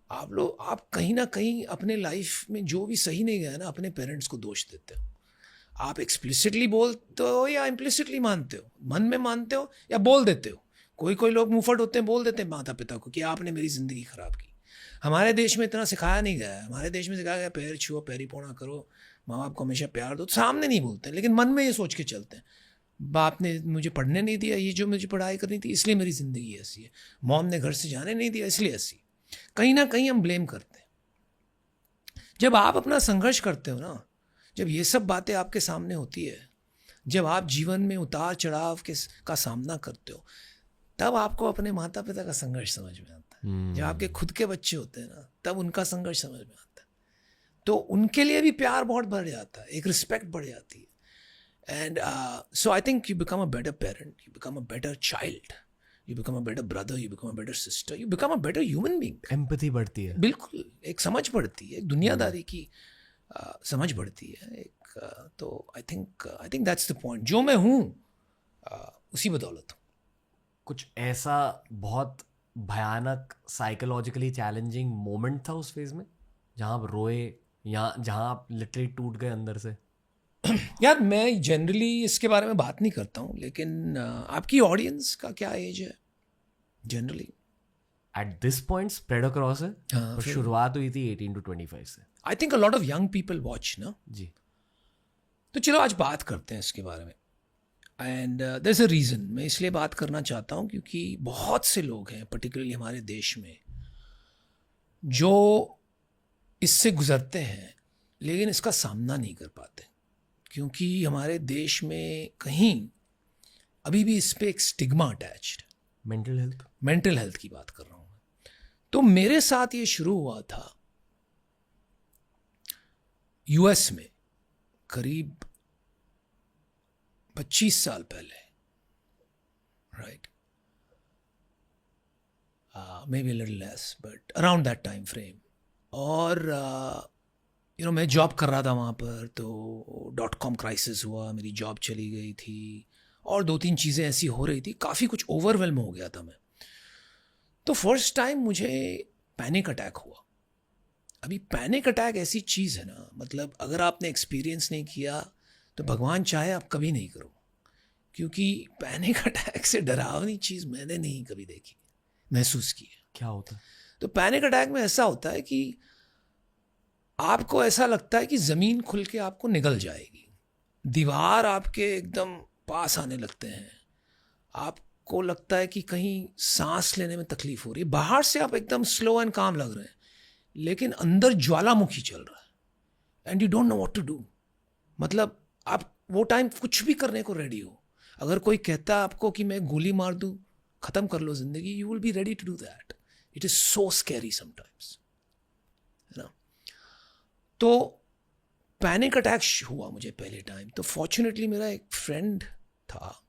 आप कहीं ना कहीं अपने लाइफ में जो भी सही नहीं गया ना, अपने पेरेंट्स को दोष देते हो। आप एक्सप्लिसिटली बोलते हो या इम्प्लिसिटली मानते हो, मन में मानते हो या बोल देते हो। कोई लोग मुंहफट होते हैं, बोल देते हैं माता पिता को कि आपने मेरी ज़िंदगी ख़राब की। हमारे देश में इतना सिखाया नहीं गया है। हमारे देश में सिखाया गया पैर छुओ, पैरी पोना करो, माँ बाप को हमेशा प्यार दो। सामने नहीं बोलते, लेकिन मन में ये सोच के चलते हैं, बाप ने मुझे पढ़ने नहीं दिया, ये जो मुझे पढ़ाई करनी थी इसलिए मेरी ज़िंदगी ऐसी है, मॉम ने घर से जाने नहीं दिया इसलिए ऐसी। कहीं ना कहीं हम ब्लेम करते हैं। जब आप अपना संघर्ष करते हो ना, जब ये सब बातें आपके सामने होती है, जब आप जीवन में उतार चढ़ाव का सामना करते हो, तब आपको अपने माता पिता का संघर्ष समझ में आता है। जब आपके खुद के बच्चे होते हैं ना, तब उनका संघर्ष समझ में आता है। तो उनके लिए भी प्यार बहुत बढ़ जाता है, एक रिस्पेक्ट बढ़ जाती है। And so I think you become a better parent, you become a better child, you become a better brother, you become a better sister, you become a better human being. Empathy बढ़ती है, बिल्कुल, एक समझ बढ़ती है, एक दुनियादारी की समझ बढ़ती है एक। तो I think that's the point. जो मैं हूँ उसी बदौलत हूँ। कुछ ऐसा बहुत भयानक साइकोलॉजिकली चैलेंजिंग मोमेंट था उस फेज में जहाँ आप रोए या जहाँ आप लिटरली टूट गए अंदर से? यार मैं जनरली इसके बारे में बात नहीं करता हूँ, लेकिन आपकी ऑडियंस का क्या एज है generally? At this point spread across है, हाँ, और शुरुआत हुई थी 18 to 25 से। I think a lot of young people watch ना जी। तो चलो आज बात करते हैं इसके बारे में। And there is a reason मैं इसलिए बात करना चाहता हूँ, क्योंकि बहुत से लोग हैं पर्टिकुलरली हमारे देश में जो इससे गुजरते हैं लेकिन इसका सामना नहीं कर पाते, क्योंकि हमारे देश में कहीं अभी भी इस पर एक स्टिग्मा अटैच्ड है। मेंटल हेल्थ की बात कर रहा हूँ मैं। तो मेरे साथ ये शुरू हुआ था यूएस में करीब 25 साल पहले, right, may be little less but around that time frame. और मैं जॉब कर रहा था वहाँ पर, तो .com क्राइसिस हुआ, मेरी जॉब चली गई थी और 2-3 चीज़ें ऐसी हो रही थी, काफ़ी कुछ ओवरवेल्म हो गया था मैं। तो फर्स्ट टाइम मुझे पैनिक अटैक हुआ। अभी पैनिक अटैक ऐसी चीज़ है ना, मतलब अगर आपने एक्सपीरियंस नहीं किया तो भगवान चाहे आप कभी नहीं करो, क्योंकि पैनिक अटैक से डरावनी चीज़ मैंने नहीं कभी देखी, महसूस की है। क्या होता है? तो पैनिक अटैक में ऐसा होता है कि आपको ऐसा लगता है कि ज़मीन खुल के आपको निगल जाएगी, दीवार आपके एकदम पास आने लगते हैं, आपको लगता है कि कहीं सांस लेने में तकलीफ हो रही है। बाहर से आप एकदम स्लो एंड काम लग रहे हैं, लेकिन अंदर ज्वालामुखी चल रहा है and you don't know what to do. मतलब आप वो टाइम कुछ भी करने को रेडी हो। अगर कोई कहता है आपको कि मैं गोली मार दूं, ख़त्म कर लो ज़िंदगी, you will be ready to do that. It is so scary sometimes, है ना। तो पैनिक अटैक हुआ मुझे पहले टाइम। तो फॉर्चुनेटली मेरा एक फ्रेंड था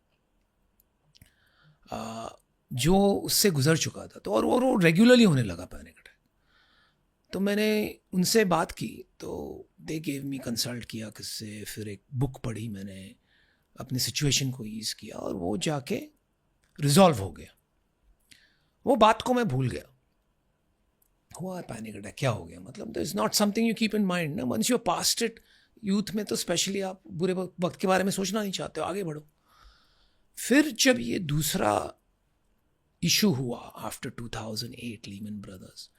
जो उससे गुजर चुका था, तो और वो रेगुलरली होने लगा पैनिक अटैक। तो मैंने उनसे बात की, तो दे गेव मी, कंसल्ट किया किससे, फिर एक बुक पढ़ी मैंने, अपनी सिचुएशन को ईज किया और वो जाके रिजॉल्व हो गया। वो बात को मैं भूल गया। हुआ पैनिक अटैक, क्या हो गया, मतलब दर is not something you keep in mind ना, once you past it. Youth में तो स्पेशली आप बुरे वक्त के बारे में सोचना नहीं चाहते हो, आगे बढ़ो। फिर जब ये दूसरा इशू हुआ आफ्टर 2008 लीमन ब्रदर्स,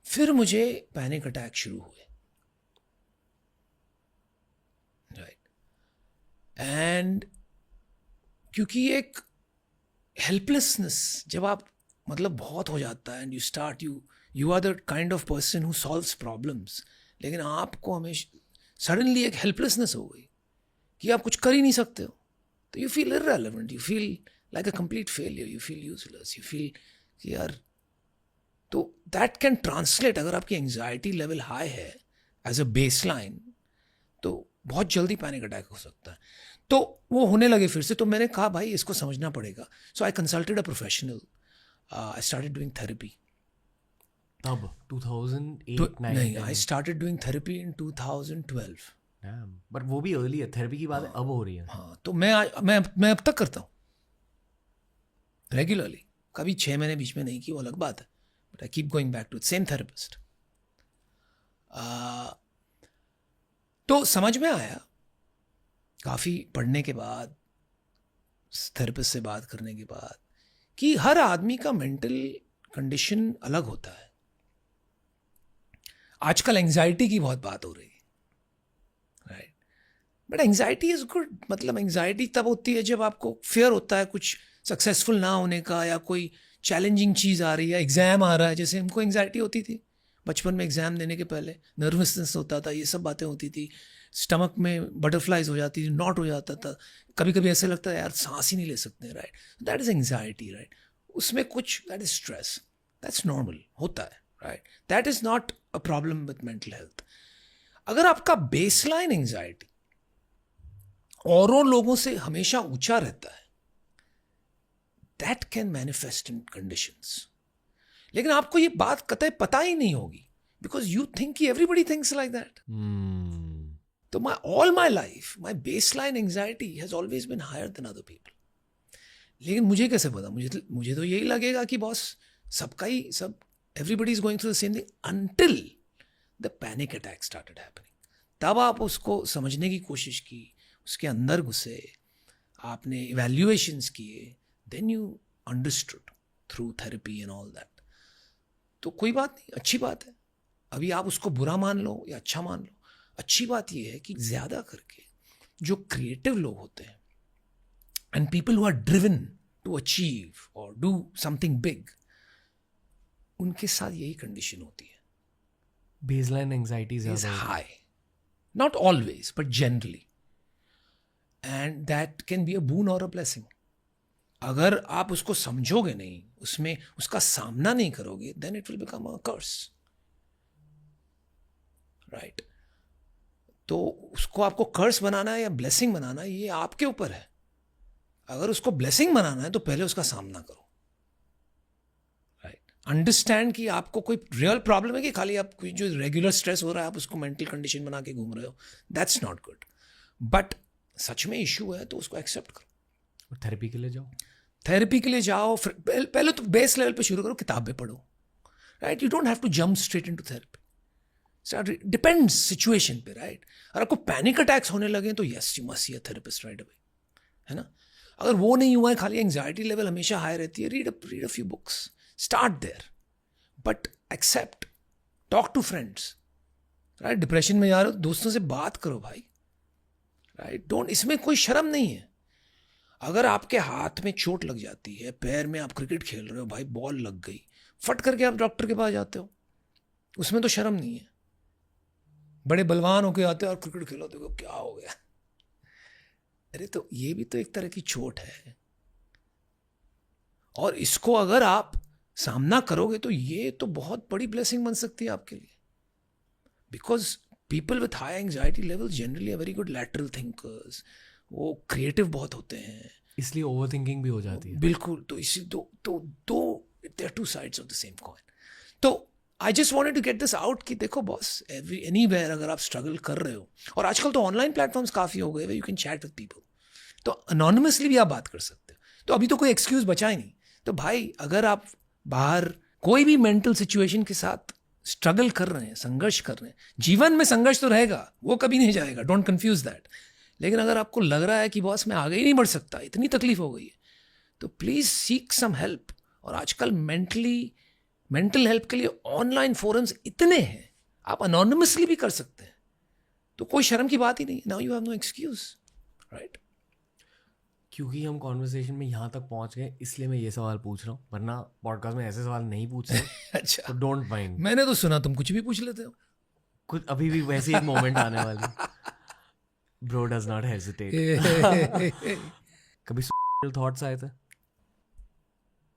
फिर मुझे पैनिक अटैक शुरू हुए, राइट। एंड क्योंकि एक हेल्पलेसनेस जब आप मतलब बहुत हो जाता है, and you are the kind of person who solves problems, लेकिन आपको हमेशा सडनली एक हेल्पलेसनेस हो गई कि आप कुछ कर ही नहीं सकते हो, तो you feel irrelevant, you feel like a complete failure, you feel useless, you feel कि यार, तो दैट कैन ट्रांसलेट, अगर आपकी एंजाइटी लेवल हाई है एज अ बेसलाइन, तो बहुत जल्दी पैनिक अटैक हो सकता है। तो वो होने लगे फिर से, तो मैंने कहा भाई इसको समझना पड़ेगा। So I consulted a professional, I started doing therapy. तब 2008 नहीं, I started doing therapy in 2012। But वो भी अर्ली है, थेरेपी की बात अब हो रही है। हाँ, तो मैं अब तक करता हूँ रेगुलरली, कभी 6 महीने बीच में नहीं की, वो अलग बात है, but I keep going back to same therapist. तो समझ में आया काफ़ी पढ़ने के बाद, थेरेपिस्ट से बात करने के बाद, कि हर आदमी का मेंटल कंडीशन अलग होता है। आजकल एंजाइटी की बहुत बात हो रही है, right, but anxiety is good. मतलब एंजाइटी तब होती है जब आपको फियर होता है कुछ सक्सेसफुल ना होने का, या कोई चैलेंजिंग चीज़ आ रही है, एग्ज़ाम आ रहा है, जैसे हमको एंजाइटी होती थी बचपन में, एग्ज़ाम देने के पहले नर्वसनेस होता था, ये सब बातें होती थी, स्टमक में बटरफ्लाइज हो जाती थी, नॉट हो जाता था, कभी कभी ऐसे लगता है यार सांस ही नहीं ले सकते, right, that is anxiety, right. उसमें कुछ, that is stress, that's normal, होता है, right, that is not a problem with mental health. अगर आपका बेसलाइन एंजाइटी औरों लोगों से हमेशा ऊंचा रहता है, that can manifest in conditions. लेकिन आपको ये बात कतई पता ही नहीं होगी, बिकॉज यू थिंक कि एवरीबडी थिंक्स लाइक दैट। तो all my life, my baseline anxiety has always been higher than other people. लेकिन मुझे कैसे पता, मुझे तो यही लगेगा कि बॉस सबका ही सब, everybody is going through the same thing until the panic attack started happening. तब आप उसको समझने की कोशिश की, उसके अंदर घुसे, आपने evaluations किए, then you understood through therapy and all that. तो कोई बात नहीं, अच्छी बात है। अभी आप उसको बुरा मान लो या अच्छा मान लो, अच्छी बात यह है कि ज़्यादा करके जो क्रिएटिव लोग होते हैं, and people who are driven to achieve और डू समथिंग बिग, उनके साथ यही कंडीशन होती है, baseline anxiety is high, not always but generally, and that can be a boon और अ ब्लेसिंग। अगर आप उसको समझोगे नहीं, उसमें उसका सामना नहीं करोगे, then it will become a curse, right. तो उसको आपको कर्स बनाना है या ब्लेसिंग बनाना है, ये आपके ऊपर है। अगर उसको ब्लेसिंग बनाना है तो पहले उसका सामना करो, राइट। अंडरस्टैंड कि आपको कोई रियल प्रॉब्लम है कि खाली आप कोई जो रेगुलर स्ट्रेस हो रहा है आप उसको मेंटल कंडीशन बना के घूम रहे हो, दैट्स नॉट गुड। बट सच में इशू है तो उसको एक्सेप्ट करो, थेरेपी के लिए जाओ, थेरेपी के लिए जाओ। पहले तो बेस लेवल पे शुरू करो, किताबें पढ़ो, right. You don't have to jump straight into therapy, depends situation पे, राइट। अगर आपको पैनिक अटैक्स होने लगे तो yes you must see a therapist right away, है ना। अगर वो नहीं हुआ है, खाली एंजाइटी लेवल हमेशा हाई रहती है, read a few books, start there, but accept, talk to friends, right. Depression में जा रहे हो, दोस्तों से बात करो भाई, राइट। डोंट, इसमें कोई शर्म नहीं है। अगर आपके हाथ में चोट लग जाती है, पैर में आप क्रिकेट खेल रहे हो भाई, बॉल लग गई, फट करके आप डॉक्टर के पास जाते हो, उसमें तो शर्म नहीं है। बड़े बलवान होके आते हो और क्रिकेट खेलो, देखो क्या हो गया, अरे तो ये भी तो एक तरह की चोट है, और इसको अगर आप सामना करोगे तो ये तो बहुत बड़ी ब्लेसिंग बन सकती है आपके लिए, because people with high anxiety level generally are very good lateral thinkers, वो क्रिएटिव बहुत होते हैं, इसलिए ओवर थिंकिंग भी हो जाती है। बिल्कुल। तो इसी दो there two sides of the same coin. तो I just wanted to get this out कि देखो बॉस, एनीवेयर अगर आप स्ट्रगल कर रहे हो, और आजकल तो ऑनलाइन प्लेटफॉर्म्स काफ़ी हो गए, you can chat with people, तो अनोनिमसली भी आप बात कर सकते हो, तो अभी तो कोई एक्सक्यूज बचा ही नहीं। तो भाई अगर आप बाहर कोई भी मेंटल सिचुएशन के साथ स्ट्रगल कर रहे हैं, संघर्ष कर रहे हैं, जीवन में संघर्ष तो रहेगा, वो कभी नहीं जाएगा, डोंट कंफ्यूज दैट। लेकिन अगर आपको लग रहा है कि बॉस मैं आगे ही नहीं बढ़ सकता, इतनी तकलीफ हो गई है, तो प्लीज़ सीक सम हेल्प। और आजकल मेंटल हेल्प के लिए ऑनलाइन फोरम्स इतने हैं, आप अनोनिमसली भी कर सकते हैं, तो कोई शर्म की बात ही नहीं। Now you have no excuse, right? क्योंकि हम कॉन्वर्सेशन में यहाँ तक पहुँच गए इसलिए मैं ये सवाल पूछ रहा हूँ, वरना पॉडकास्ट में ऐसे सवाल नहीं पूछ रहे। अच्छा, तो डोंट माइंड। मैंने तो सुना तुम कुछ भी पूछ लेते हो। कुछ अभी भी वैसी एक मोमेंट आने वाली। Bro does not hesitate. कभी थॉट्स आए थे?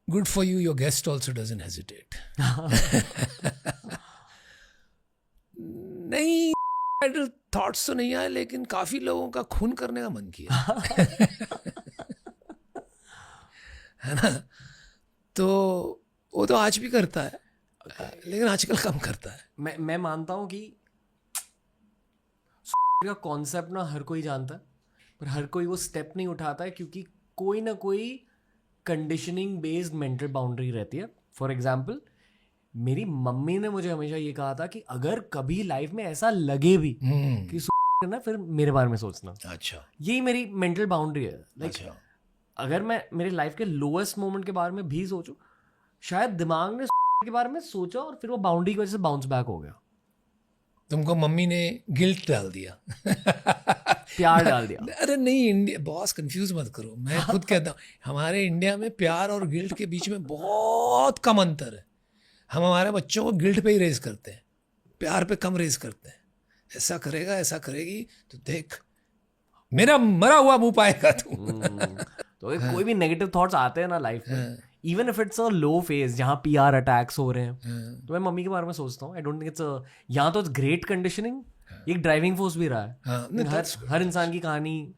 Good for you, your guest also doesn't hesitate. नहीं, थॉट्स तो नहीं आए, लेकिन काफी लोगों का खून करने का मन किया। है ना? तो वो तो आज भी करता है, लेकिन आजकल कम करता है। मैं मानता हूँ कि का कॉन्सेप्ट ना हर कोई जानता है, पर हर कोई वो स्टेप नहीं उठाता है, क्योंकि कोई ना कोई कंडीशनिंग बेस्ड मेंटल बाउंड्री रहती है। फॉर एग्जाम्पल, मेरी मम्मी ने मुझे हमेशा ये कहा था कि अगर कभी लाइफ में ऐसा लगे भी कि करना, फिर मेरे बारे में सोचना। अच्छा, यही मेरी मेंटल बाउंड्री है। लाइक अगर मैं मेरी लाइफ के लोएस्ट मोमेंट के बारे में भी सोचूं, शायद दिमाग ने के बारे में सोचा और फिर वो बाउंड्री की वजह से बाउंस बैक हो गया। तुमको मम्मी ने गिल्ट डाल दिया। प्यार डाल दिया। अरे नहीं, इंडिया बॉस, कंफ्यूज मत करो, मैं खुद कहता हूँ हमारे इंडिया में प्यार और गिल्ट के बीच में बहुत कम अंतर है। हम हमारे बच्चों को गिल्ट पे ही रेज करते हैं, प्यार पे कम रेज करते हैं। ऐसा करेगा, ऐसा करेगी तो देख मेरा मरा हुआ मुंह पाएगा तू। तो कोई भी नेगेटिव थॉट्स आते हैं ना लाइफ में, even if it's a low phase जहाँ पीआर अटैक्स हो रहे हैं, तो मैं मम्मी के बारे में सोचता हूँ। आई डोंट थिंक इट्स यहाँ तो ग्रेट कंडीशनिंग एक ड्राइविंग फोर्स भी रहा है। हर इंसान की कहानी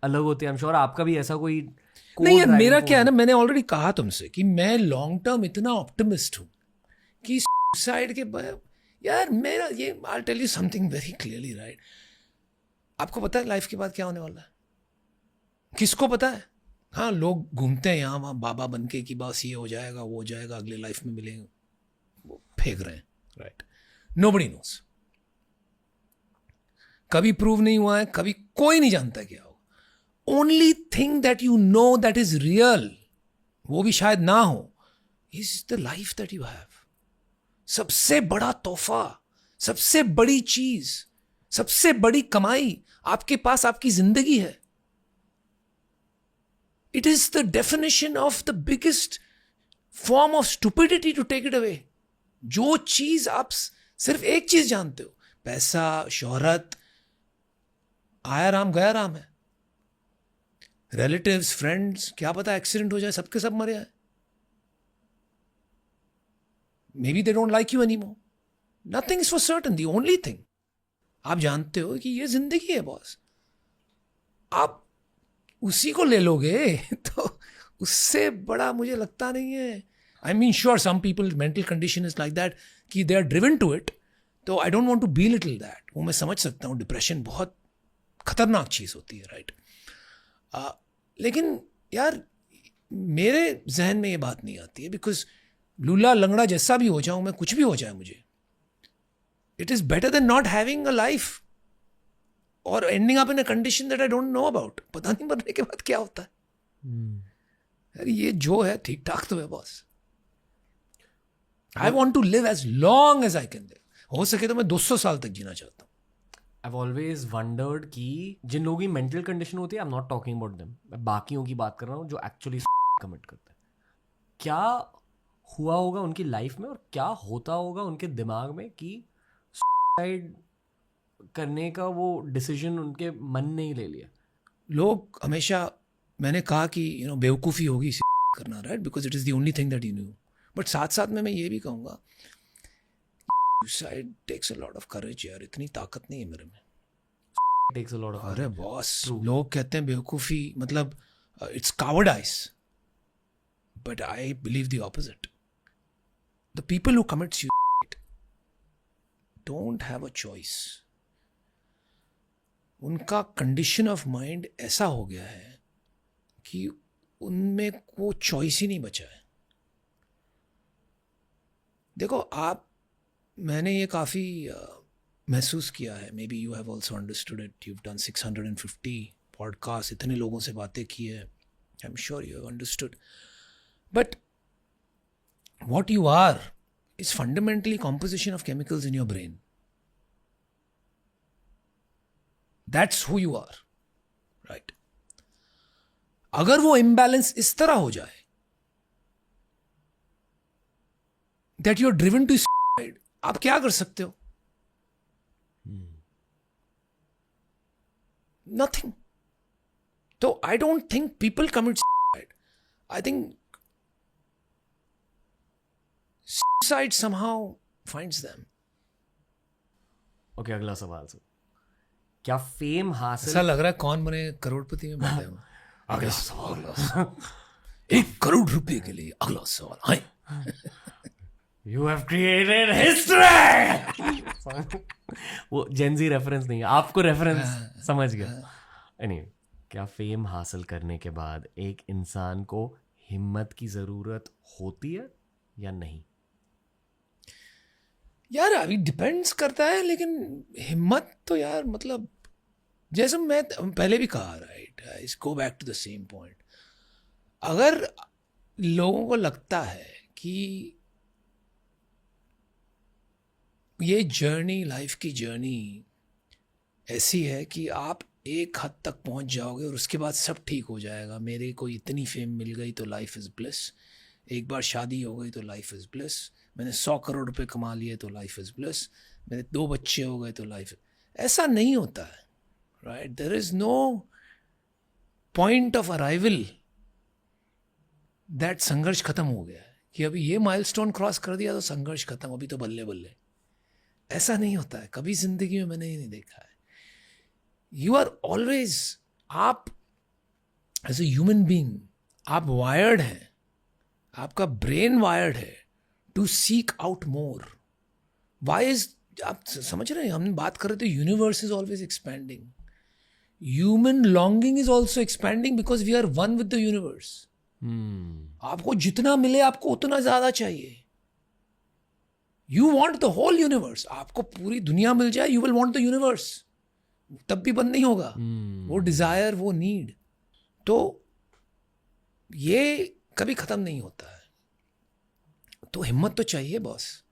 अलग होती है। आई एम श्योर आपका भी ऐसा कोई नहीं यार, मेरा क्या है ना, मैंने ऑलरेडी कहा तुमसे कि मैं लॉन्ग टर्म इतना ऑप्टिमिस्ट हूँ कि सुसाइड के यार मेरा ये, I tell you something very clearly, right? आपको पता है लाइफ के बाद क्या होने वाला है? किसको पता है? हाँ, लोग घूमते हैं यहाँ वहाँ बाबा बन के कि बस ये हो जाएगा, वो हो जाएगा, अगले लाइफ में मिलेंगे, वो फेंक रहे हैं, राइट? नोबडी नोस, कभी प्रूव नहीं हुआ है, कभी कोई नहीं जानता क्या होगा। Only thing that you know that is real, वो भी शायद ना हो, is the life that you have. सबसे बड़ा तोहफा, सबसे बड़ी चीज, सबसे बड़ी कमाई आपके पास आपकी जिंदगी है। It is the definition of the biggest form of stupidity to take it away. जो चीज आप सिर्फ एक चीज जानते हो, पैसा, शोहरत, आया राम गया राम है। रिलेटिव्स, फ्रेंड्स, क्या पता एक्सीडेंट हो जाए, सबके सब मरे आए। Maybe they don't like you anymore. Nothing is for certain. The only thing आप जानते हो कि ये जिंदगी है बॉस, आप उसी को ले लोगे तो उससे बड़ा मुझे लगता नहीं है। I mean sure some people mental condition is like that कि they are driven to it, तो I don't want to belittle that. वो मैं समझ सकता हूँ, डिप्रेशन बहुत खतरनाक चीज़ होती है, राइट? लेकिन यार मेरे जहन में ये बात नहीं आती है, बिकॉज लूला लंगड़ा जैसा भी हो जाऊं मैं, कुछ भी हो जाए मुझे, it is better than not having a life और ending up in a condition that I don't know about. पता नहीं मरने के बाद क्या होता है। यार ये जो है ठीक ठाक तो है boss. I want to live as long as I can live. हो सके तो मैं 200 साल तक जीना चाहता हूँ। I've always wondered कि जिन लोगों की मेंटल कंडीशन होती है, I'm not talking about them, मैं बाकियों की बात कर रहा हूँ जो एक्चुअली कमिट करते हैं, क्या हुआ होगा उनकी लाइफ में और क्या होता होगा उनके दिमाग में कि सुसाइड करने का वो डिसीजन उनके मन ने ही ले लिया। लोग हमेशा, मैंने कहा कि बेवकूफ़ी होगी करना, right? Because it is the only thing that you knew. But साथ साथ में मैं ये भी कहूँगा, suicide takes a lot of courage यार, इतनी ताकत नहीं है मेरे में। टेक्स अ लॉट ऑफ, अरे बॉस, लोग कहते हैं बेवकूफ़ी मतलब it's cowardice, but I believe the opposite. The people who commit suicide don't have a choice. उनका कंडीशन ऑफ माइंड ऐसा हो गया है कि उनमें वो चॉइस ही नहीं बचा है. देखो आप, मैंने ये काफ़ी महसूस किया है. May be you have also understood it. You done 650 podcast, इतने लोगों से बातें की है. I am sure you have understood. But what you are is fundamentally composition of chemicals in your brain. That's who you are, right? अगर वो imbalance इस तरह हो जाए that you're driven to suicide, आप क्या कर सकते हो? Nothing. So I don't think people commit suicide. I think suicide somehow finds them. Okay, अगला सवाल सर. क्या फेम हासिल, ऐसा लग रहा है कौन बने करोड़पति में बैठे हो. अगला सवाल. 1 करोड़ रुपए के लिए अगला सवाल. हाय, यू हैव क्रिएटेड हिस्ट्री. वो जेनजी रेफरेंस नहीं है, आपको रेफरेंस समझ गया. एनीवे, क्या फेम हासिल करने के बाद एक इंसान को हिम्मत की जरूरत होती है या नहीं? यार अभी डिपेंड्स करता है, लेकिन हिम्मत तो यार मतलब जैसे मैं पहले भी कहा, right, I go back to the same point. अगर लोगों को लगता है कि ये जर्नी, लाइफ की जर्नी ऐसी है कि आप एक हद तक पहुंच जाओगे और उसके बाद सब ठीक हो जाएगा. मेरे को इतनी फेम मिल गई तो लाइफ इज़ ब्लिस. एक बार शादी हो गई तो लाइफ इज़ ब्लिस. मैंने 100 करोड़ रुपए कमा लिए तो लाइफ इज़ ब्लिस. मेरे 2 बच्चे हो गए तो लाइफ. ऐसा नहीं होता है, right. There is no point of arrival that संघर्ष खत्म हो गया है कि अभी ये माइलस्टोन क्रॉस कर दिया तो संघर्ष खत्म, अभी तो बल्ले बल्ले. ऐसा नहीं होता है, कभी जिंदगी में मैंने ये नहीं देखा है. यू आर ऑलवेज, आप एज ए ह्यूमन बीइंग आप वायर्ड हैं, आपका ब्रेन वायर्ड है to seek out more. Why is, आप समझ रहे हैं, हम बात कर रहे थे universe is always expanding. Human longing is also expanding because we are one with the universe. आपको जितना मिले आपको उतना ज्यादा चाहिए. You want the whole universe. आपको पूरी दुनिया मिल जाए, you will want the universe, तब भी बंद नहीं होगा वो डिजायर, वो नीड. तो ये कभी खत्म नहीं होता है. तो हिम्मत तो चाहिए बॉस.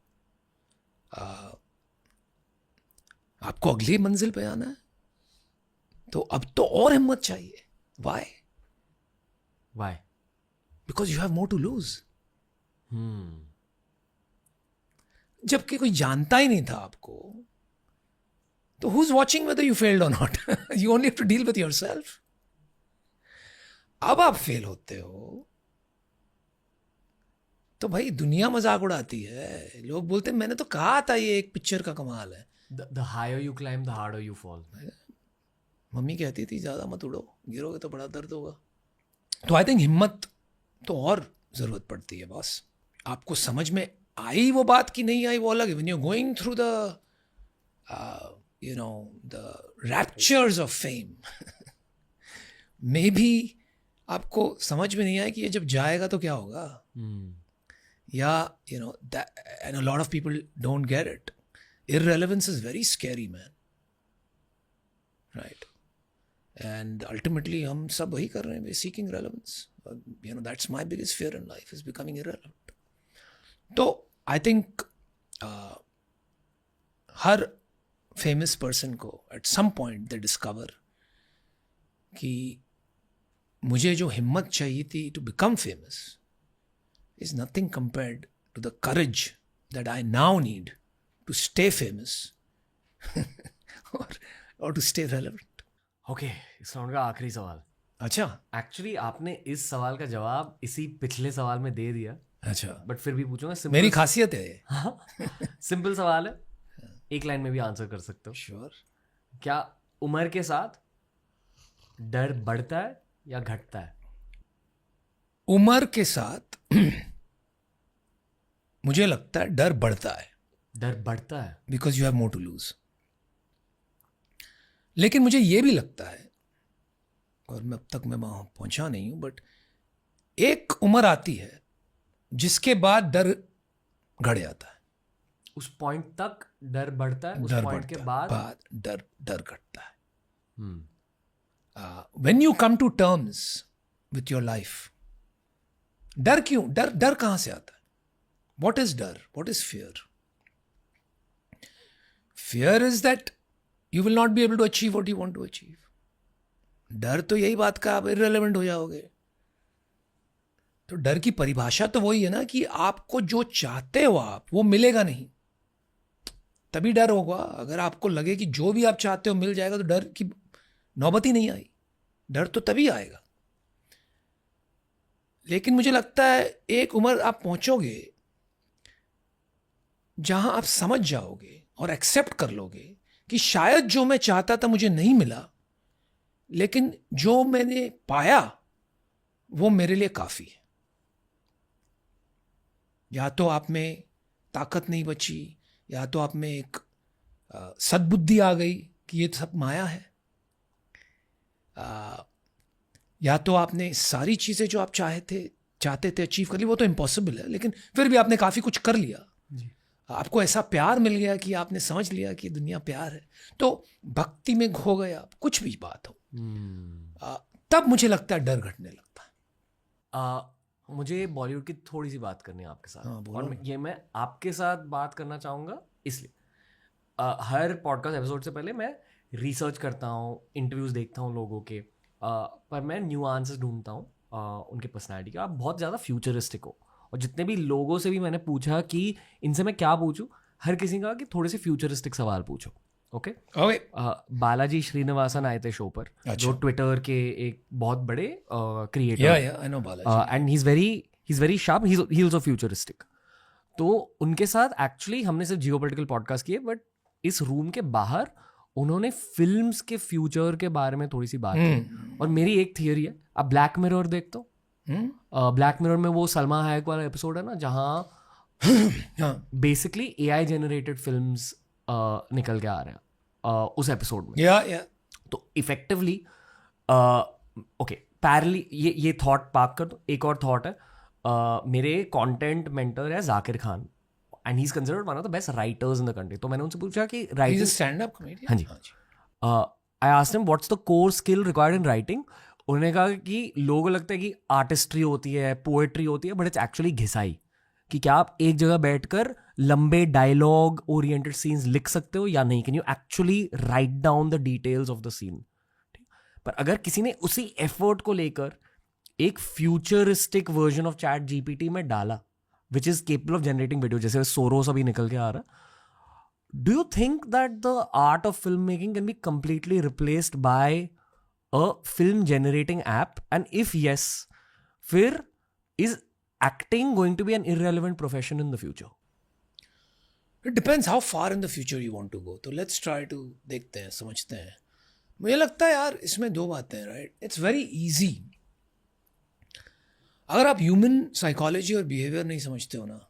आपको अगली मंजिल पे आना है तो अब तो और हिम्मत चाहिए. Why? Because you have more to lose. जबकि कोई जानता ही नहीं था आपको, तो who's watching whether you failed or not? You only have to deal with yourself. अब आप फेल होते हो तो भाई दुनिया मजाक उड़ाती है. लोग बोलते हैं मैंने तो कहा था ये एक पिक्चर का कमाल है. The higher you climb, the harder you fall. Mummy कहती थी ज्यादा मत उड़ो, गिरोगे तो बड़ा दर्द होगा. तो आई थिंक हिम्मत तो और जरूरत पड़ती है बॉस. आपको समझ में आई वो बात कि नहीं आई वो अलग है. When you are going through the the raptures of fame, maybe आपको समझ में नहीं आया कि ये जब जाएगा तो क्या होगा. या that, and a lot of people don't get it. Irrelevance is very scary, man, right? And ultimately हम सब वही कर रहे हैं, we're seeking relevance. That's my biggest fear in life, is becoming irrelevant. तो I think हर famous person को at some point they discover कि मुझे जो हिम्मत चाहिए थी to become famous is nothing compared to the courage that I now need to stay famous और टू स्टे रेलेवेंट. ओके, इस राउंड का आखिरी सवाल. अच्छा, एक्चुअली आपने इस सवाल का जवाब इसी पिछले सवाल में दे दिया. अच्छा, बट फिर भी पूछूंगा. मेरी खासियत है. सिंपल सवाल है, एक लाइन में भी आंसर कर सकते हो. श्योर. क्या उम्र के साथ डर बढ़ता है या घटता है? उम्र के साथ मुझे लगता है डर बढ़ता है. डर बढ़ता है because you have more to lose. लेकिन मुझे ये भी लगता है, और मैं अब तक मैं वहां पहुंचा नहीं हूं, बट एक उम्र आती है जिसके बाद डर घट जाता है. उस पॉइंट तक डर बढ़ता है, उस डर पॉइंट के बढ़ता है, बाद डर घटता है. When you come to terms with your life, डर क्यों, डर कहां से आता है? What is डर? What is fear? Fear is that you will not be able to achieve what you want to achieve. डर तो यही बात का आप irrelevant हो जाओगे. तो डर की परिभाषा तो वही है ना कि आपको जो चाहते हो आप वो मिलेगा नहीं, तभी डर होगा. अगर आपको लगे कि जो भी आप चाहते हो मिल जाएगा तो डर की नौबत ही नहीं आई. डर तो तभी आएगा. लेकिन मुझे लगता है एक उम्र आप पहुंचोगे जहां आप समझ जाओगे और एक्सेप्ट कर लोगे कि शायद जो मैं चाहता था मुझे नहीं मिला, लेकिन जो मैंने पाया वो मेरे लिए काफी है. या तो आप में ताकत नहीं बची, या तो आप में एक सद्बुद्धि आ गई कि ये सब माया है, या तो आपने सारी चीजें जो आप चाहते थे अचीव कर ली. वो तो इम्पॉसिबल है, लेकिन फिर भी आपने काफी कुछ कर लिया. आपको ऐसा प्यार मिल गया कि आपने समझ लिया कि दुनिया प्यार है, तो भक्ति में खो गए आप, कुछ भी बात हो. तब मुझे लगता है डर घटने लगता है. मुझे बॉलीवुड की थोड़ी सी बात करनी है आपके साथ. हाँ, बोलो. और ये मैं आपके साथ बात करना चाहूँगा इसलिए हर पॉडकास्ट एपिसोड से पहले मैं रिसर्च करता हूँ, इंटरव्यूज़ देखता हूँ लोगों के, पर मैं न्यूआंसेस ढूंढता हूँ उनके पर्सनैलिटी का. आप बहुत ज़्यादा फ्यूचरिस्टिक हो, और जितने भी लोगों से भी मैंने पूछा कि इनसे मैं क्या पूछूं, हर किसी का कि थोड़े से फ्यूचरिस्टिक सवाल पूछो. ओके. बालाजी श्रीनिवासन आए थे शो पर, जो ट्विटर के एक बहुत बड़े creator, and he is very sharp, he is also futuristic. तो उनके साथ एक्चुअली हमने सिर्फ जियोपॉलिटिकल पॉडकास्ट किए, बट इस रूम के बाहर उन्होंने फिल्म्स के फ्यूचर के बारे में थोड़ी सी बात की. और मेरी एक थियरी है, आप ब्लैक मिरर देखते हो? ब्लैक मिरर में वो सलमा हायक वाला एपिसोड है ना, जहाँ बेसिकली AI जनरेटेड फिल्म्स निकल के आ रहे हैं उस एपिसोड में. तो इफेक्टिवली ओके, पैरेलली ये थॉट पार्क कर दो. एक और थॉट है, मेरे कंटेंट मेंटर है Zakir Khan, and he is considered one of the best writers in the country. तो मैंने उनसे पूछा कि राइटिंग, स्टैंड अप कॉमेडियन. हाँ जी. I asked him what's the core skill required in writing. उन्होंने कहा कि लोगों को लगता है कि आर्टिस्ट्री होती है, पोएट्री होती है, बट इट्स एक्चुअली घिसाई. कि क्या आप एक जगह बैठकर लंबे डायलॉग ओरिएंटेड सीन्स लिख सकते हो या नहीं. Can you actually write down the details of the scene. पर अगर किसी ने उसी एफर्ट को लेकर एक futuristic version of chat GPT में डाला, which is capable of generating video, जैसे सोरोस अभी निकल के आ रहा, do you think that the art of film making can be completely replaced by a film generating app? And if yes, फिर is acting going to be an irrelevant profession in the future? It depends how far in the future you want to go. तो let's try to देखते हैं, समझते हैं. मुझे लगता है यार इसमें दो बातें हैं, राइट. It's very easy. अगर आप ह्यूमन साइकोलॉजी और बिहेवियर नहीं समझते हो ना,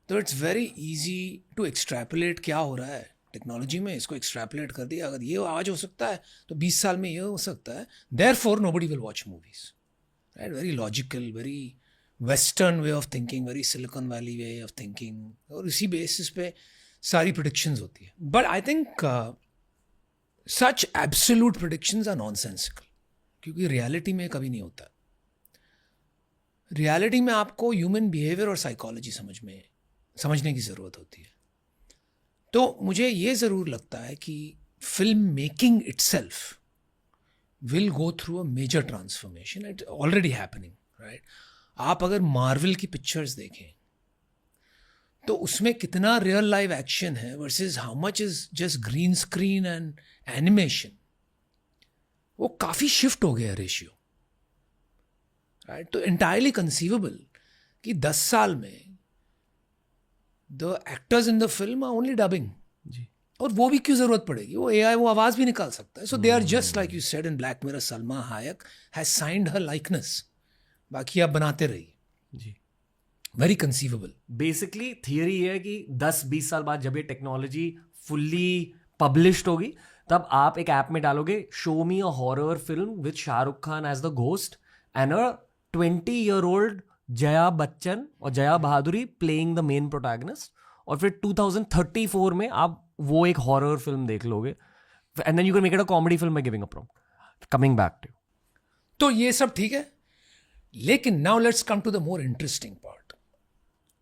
तो इट्स वेरी इजी टू एक्सट्रैपुलेट क्या हो रहा है टेक्नोलॉजी में. इसको एक्सट्रैपुलेट कर दिया, अगर ये आज हो सकता है तो 20 साल में ये हो सकता है. Therefore nobody will watch movies, right. Very logical, very western way of thinking, very Silicon Valley way of thinking, और इसी बेसिस पे सारी प्रेडिक्शंस होती है. But I think such absolute predictions are nonsensical, क्योंकि रियलिटी में कभी नहीं होता. रियलिटी में आपको ह्यूमन बिहेवियर और साइकोलॉजी समझने की ज़रूरत होती है. तो मुझे ये ज़रूर लगता है कि film making itself will go through a major transformation. It's already happening, right. आप अगर मार्वल की पिक्चर्स देखें तो उसमें कितना रियल लाइव एक्शन है versus how much is just green screen and animation. वो काफ़ी शिफ्ट हो गया रेशियो, राइट. तो एंटायरली कंसीवेबल कि 10 साल में the actors in the film are only dubbing. जी. और वो भी क्यों ज़रूरत पड़ेगी, वो AI वो आवाज़ भी निकाल सकता है. So they are just like you said in Black Mirror, Salma Hayek has signed her likeness. बाकी आप बनाते रहिए. जी. Very conceivable. बेसिकली थियरी है कि 10-20 साल बाद जब ये टेक्नोलॉजी फुल्ली पब्लिश्ड होगी, तब आप एक ऐप में डालोगे show me a horror film with Shahrukh Khan as the ghost and a 20-year-old Jaya Bachchan और जया बहादुरी प्लेइंग द मेन प्रोटैगनिस्ट, और फिर 2034 में आप वो एक हॉरर फिल्म देख लोगे, and then you can make it a comedy film by giving a prompt. Coming back to, तो ये सब ठीक है, लेकिन now let's come to the more interesting part.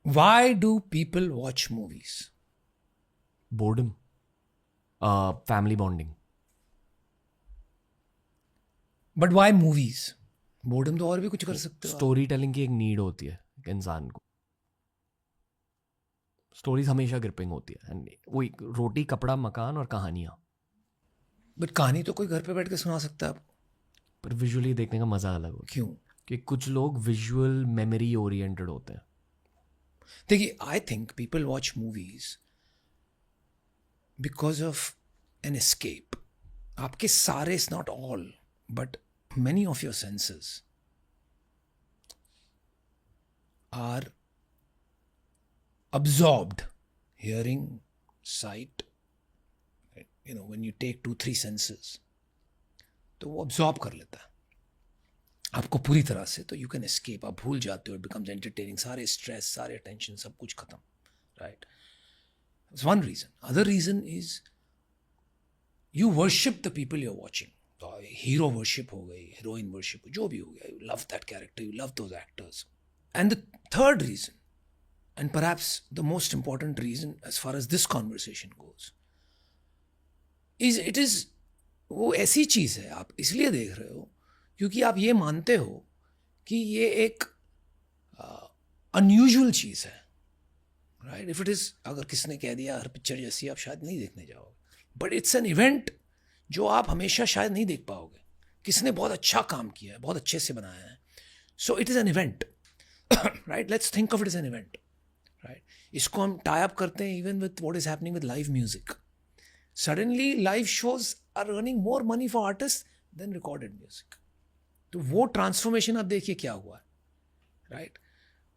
Why do people watch movies? Boredom, family bonding. But why movies? Boredom तो और भी कुछ कर सकते हो. स्टोरी टेलिंग की एक नीड होती है एक इंसान को. स्टोरीज हमेशा ग्रिपिंग होती है, एंड वही रोटी कपड़ा मकान और कहानियां. बट कहानी तो कोई घर पे बैठ के सुना सकता है आपको. पर विजुअली देखने का मजा अलग होता है. क्यों? कि कुछ लोग विजुअल मेमोरी ओरिएंटेड होते हैं. देखिए, I think people watch movies because of an escape. आपके सारे, it's not all, but many of your senses are absorbed. Hearing, sight, you know, when you take 2-3 senses, तो वो absorb कर लेता है आपको पूरी तरह से. तो you can escape, आप भूल जाते हो. It becomes entertaining. सारे stress, सारे tension, सब कुछ खत्म. Right? That's one reason. Other reason is you worship the people you're watching. Hero worship हो गई, हीरोइन वर्शिप, जो भी हो गया, you love that character, you love those actors. And the third reason, and perhaps the most important reason as far as this conversation goes, is it is वो ऐसी चीज है, आप इसलिए देख रहे हो क्योंकि आप ये मानते हो कि ये एक अनयूजुअल चीज है. राइट? इफ इट इज, अगर किसने कह दिया हर पिक्चर जैसी, आप शायद नहीं देखने जाओगे. बट इट्स एन इवेंट जो आप हमेशा शायद नहीं देख पाओगे. किसने बहुत अच्छा काम किया है, बहुत अच्छे से बनाया है, so it is an event. Right? Let's think of it is an event. Right? इसको हम टाई अप करते हैं even with what is happening with live music. Suddenly live shows are earning more money for artist than recorded music. तो वो transformation आप देखिए क्या हुआ है. Right?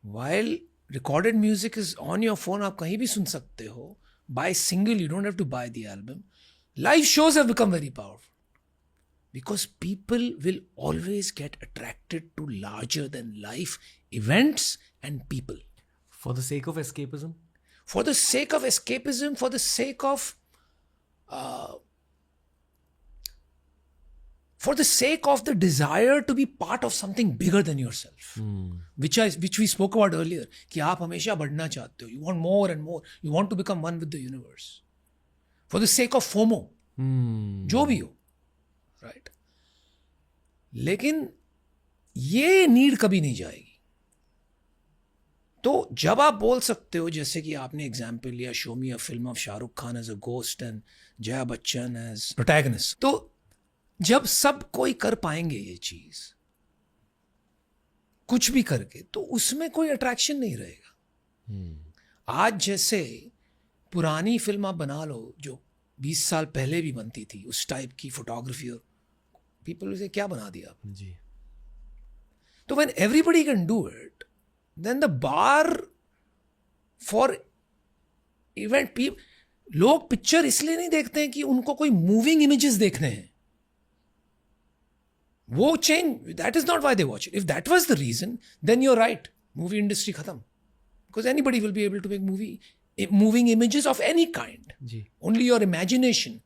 While recorded music is on your phone, आप कहीं भी सुन सकते हो, by single, you don't have to buy the album. Live shows have become very powerful because people will always get attracted to larger than life events and people. For the sake of escapism? For the sake of escapism, for the sake of the desire to be part of something bigger than yourself, which we spoke about earlier, कि आप हमेशा बढ़ना चाहते हो, you want more and more, you want to become one with the universe, for the sake of FOMO, जो भी हो. Right? लेकिन ये नीड कभी नहीं जाएगी. तो जब आप बोल सकते हो, जैसे कि आपने एग्जाम्पल लिया, show me a film of Shahrukh Khan as a ghost and Jaya Bachchan as protagonist, तो जब सब कोई कर पाएंगे ये चीज कुछ भी करके, तो उसमें कोई अट्रैक्शन नहीं रहेगा. आज जैसे पुरानी फिल्म आप बना लो जो 20 साल पहले भी बनती थी, उस टाइप की फोटोग्राफी, और पीपल उसे क्या बना दिया आपने जी. तो when everybody can do it, then the bar for event, लोग पिक्चर इसलिए नहीं देखते हैं कि उनको कोई मूविंग इमेजेस देखने हैं. वो change, that is not why they watch it. If that was the reason, then you are right, movie industry खत्म. Because anybody will be able to make movie moving images of any kind. Only your imagination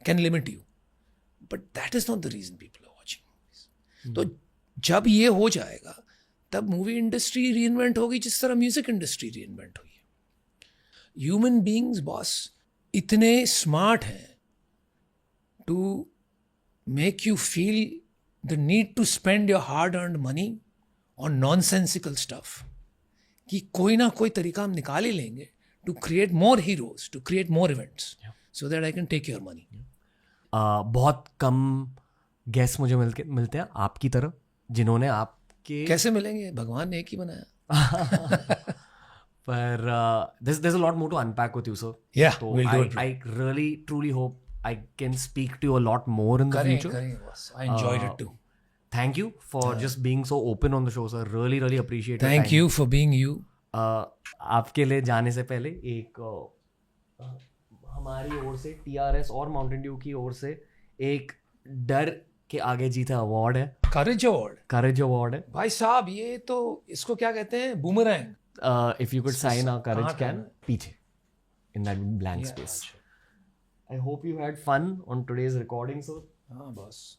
can limit you. But that is not the reason people are watching movies. तो जब ये हो जाएगा, तब movie industry reinvent होगी जिस तरह music industry reinvent हुई है. ह्यूमन बींग्स बॉस इतने स्मार्ट हैं to make you feel the need to spend your hard earned money on nonsensical stuff, कि कोई ना कोई तरीका हम निकाल ही लेंगे to create more heroes, to create more events, so that I can take your money. बहुत कम गेस्ट मुझे मिलते हैं आपकी तरह, जिन्होंने आपके, कैसे मिलेंगे, भगवान ने एक ही बनाया. पर there's a lot more to unpack with you, sir. Yeah, so we'll do it. I really truly hope I can speak to you a lot more in the future. करेंगे boss. I enjoyed it too. thank you for just being so open on the show, sir. Really appreciate your Thank time. you for being you. आपके लिए जाने से पहले एक हमारी ओर से TRS और माउंटेन ड्यू की ओर से एक डर के आगे जीता अवार्ड है, Courage Award. करेज अवार्ड है. भाई साहब ये तो इसको क्या कहते हैं, boomerang. If you could sign our courage कहाँ can करना पीछे in that blank space. I hope you had fun on today's recording, sir. हाँ बस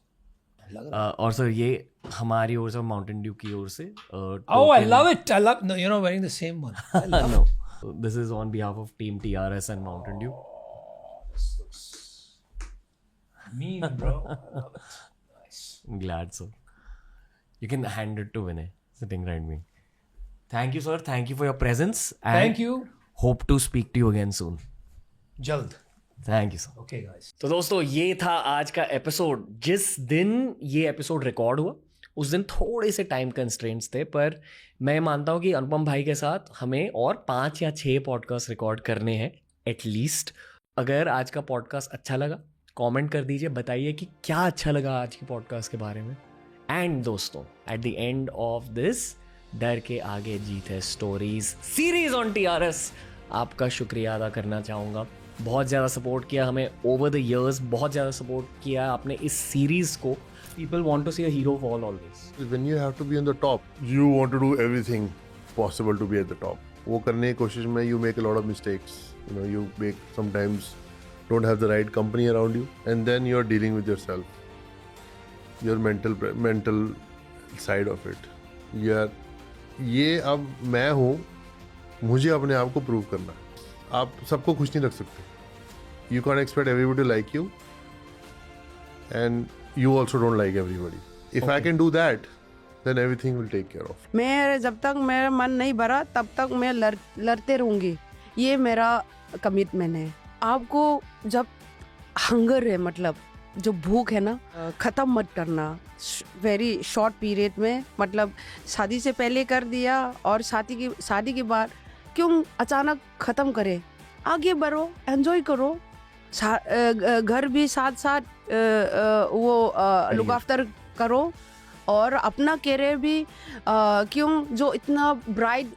लग रहा है. और सर ये हमारी ओर से माउंटेन ड्यू की ओर से Oh, I love it. I love. No, you're not wearing the same one. I love no. it. This is on behalf of Team TRS and Mountain Dew. This looks mean, bro. I love it. Nice. I'm glad, sir. You can hand it to Vinay, sitting right me. Thank you, sir. Thank you for your presence. And Thank you. Hope to speak to you again soon. जल्द. Thank you, sir. Okay, guys. तो दोस्तों ये था आज का episode. जिस दिन ये एपिसोड रिकॉर्ड हुआ उस दिन थोड़े से टाइम कंस्ट्रेंट्स थे, पर मैं मानता हूँ कि अनुपम भाई के साथ हमें और 5 या 6 पॉडकास्ट रिकॉर्ड करने हैं एटलीस्ट. अगर आज का पॉडकास्ट अच्छा लगा कमेंट कर दीजिए, बताइए कि क्या अच्छा लगा आज की पॉडकास्ट के बारे में. एंड दोस्तों at the end of this डर के आगे जीत है स्टोरीज सीरीज ऑन TRS आपका शुक्रिया अदा करना चाहूँगा. बहुत ज़्यादा सपोर्ट किया हमें ओवर द ईयर्स, बहुत ज़्यादा सपोर्ट किया आपने इस सीरीज़ को. People want to see a hero fall always. When you have to be on the top, you want to do everything possible to be at the top. वो करने की कोशिश में you make a lot of mistakes. You know, you make sometimes don't have the right company around you, and then you're dealing with yourself, your mental side of it. ये अब मैं हूँ, मुझे अपने आप को प्रूव करना है. आप सबको खुश नहीं रख सकते. You can't expect everybody to like you, and you also don't like everybody. If I can do that, then everything will take care of. मैं जब तक मेरा मन नहीं भरा तब तक मैं लड़ते रहूँगी. ये मेरा कमिटमेंट है. आपको जब हंगर है, मतलब जो भूख है ना, ख़त्म मत करना वेरी शॉर्ट पीरियड में. मतलब शादी से पहले कर दिया और शादी के बाद क्यों अचानक ख़त्म करे. आगे बढ़ो, एंजॉय करो, घर भी साथ साथ वो लुक आफ्टर करो, और अपना कैरियर भी क्यों जो इतना ब्राइट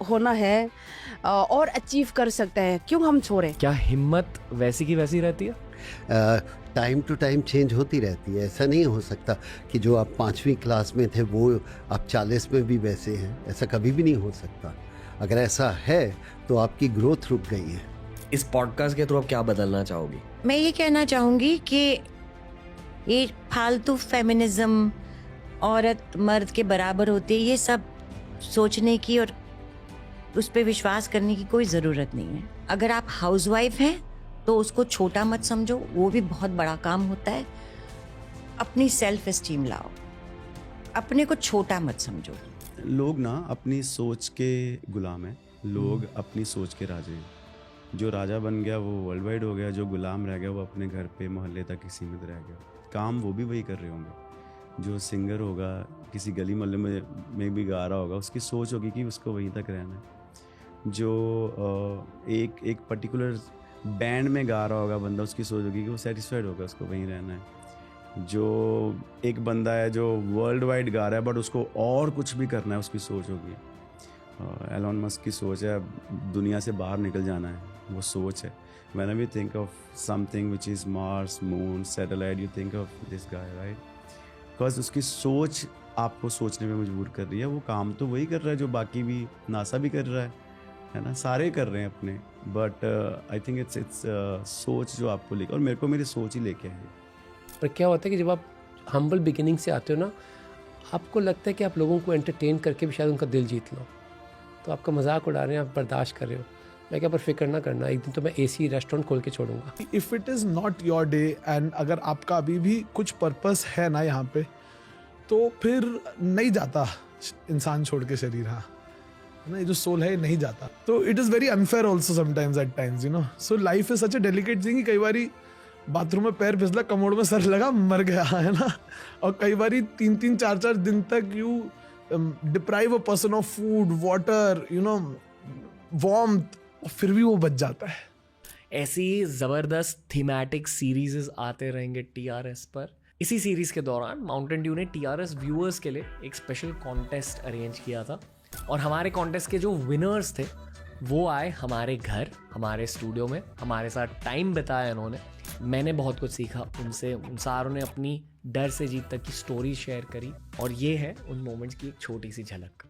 होना है और अचीव कर सकते हैं, क्यों हम छोड़ें. क्या हिम्मत वैसी की वैसी रहती है? टाइम टू टाइम चेंज होती रहती है. ऐसा नहीं हो सकता कि जो आप 5वीं क्लास में थे वो आप 40 में भी वैसे हैं. ऐसा कभी भी नहीं हो सकता. अगर ऐसा है तो आपकी ग्रोथ रुक गई है. इस पॉडकास्ट के थ्रू आप क्या बदलना चाहोगी? मैं ये कहना चाहूँगी कि ये फालतू फेमिनिज्म, औरत मर्द के बराबर होती है, ये सब सोचने की और उस पर विश्वास करने की कोई ज़रूरत नहीं है. अगर आप हाउसवाइफ हैं तो उसको छोटा मत समझो, वो भी बहुत बड़ा काम होता है. अपनी सेल्फ एस्टीम लाओ, अपने को छोटा मत समझो. लोग ना अपनी सोच के गुलाम हैं. लोग अपनी सोच के राजे हैं. जो राजा बन गया वो वर्ल्ड वाइड हो गया, जो गुलाम रह गया वो अपने घर पे मोहल्ले तक ही सीमित रह गया. काम वो भी वही कर रहे होंगे. जो सिंगर होगा किसी गली मोहल्ले में भी गा रहा होगा, उसकी सोच होगी कि उसको वहीं तक रहना है. जो एक पर्टिकुलर बैंड में गा रहा होगा बंदा, उसकी सोच होगी कि वो सेटिस्फाइड होगा, उसको वहीं रहना है. जो एक बंदा है जो वर्ल्ड वाइड गा रहा है बट उसको और कुछ भी करना है, उसकी सोच होगी. एलॉन मस्क की सोच है दुनिया से बाहर निकल जाना है, वो सोच है. Whenever you think of something which is Mars, Moon, satellite, you think of this guy, right? Because उसकी सोच आपको सोचने में मजबूर कर रही है. वो काम तो वही कर रहा है जो बाकी भी नासा भी कर रहा है ना, सारे कर रहे हैं अपने. बट आई थिंक इट्स सोच जो आपको लेके, और मेरे को मेरी सोच ही लेके है. पर क्या होता है कि जब आप हम्बल बिगिनिंग से आते हो ना, आपको लगता है कि आप लोगों को एंटरटेन करके भी शायद उनका दिल जीत लो, तो आपका मजाक उड़ा रहे हैं, आप बर्दाश्त कर रहे हो. मैं क्या, पर फिक्र ना करना, एक दिन तो मैं AC रेस्टोरेंट खोल के छोड़ूंगा. If it is not your day and अगर आपका अभी भी कुछ पर्पस है ना यहाँ पे, तो फिर नहीं जाता इंसान छोड़ के शरीर. हाँ ना, ये जो सोल है ये नहीं जाता. तो it is very unfair also sometimes eight times, you know. So life is such a delicate thing. कई बारी बाथरूम में पैर फिसला, कमोड में सर लगा, मर गया, है ना. और कई बारी 3-3, 4-4 दिन तक you deprive a person of food, water, you know, warmth, और फिर भी वो बच जाता है. ऐसी ज़बरदस्त थीमेटिक सीरीज़ आते रहेंगे TRS पर. इसी सीरीज़ के दौरान माउंटेन ड्यू ने TRS व्यूअर्स के लिए एक स्पेशल कॉन्टेस्ट अरेंज किया था और हमारे कॉन्टेस्ट के जो विनर्स थे वो आए हमारे घर, हमारे स्टूडियो में, हमारे साथ टाइम बिताया इन्होंने। मैंने बहुत कुछ सीखा उनसे, उन सारों ने अपनी डर से जीत तक की स्टोरी शेयर करी और ये है उन मोमेंट्स की एक छोटी सी झलक।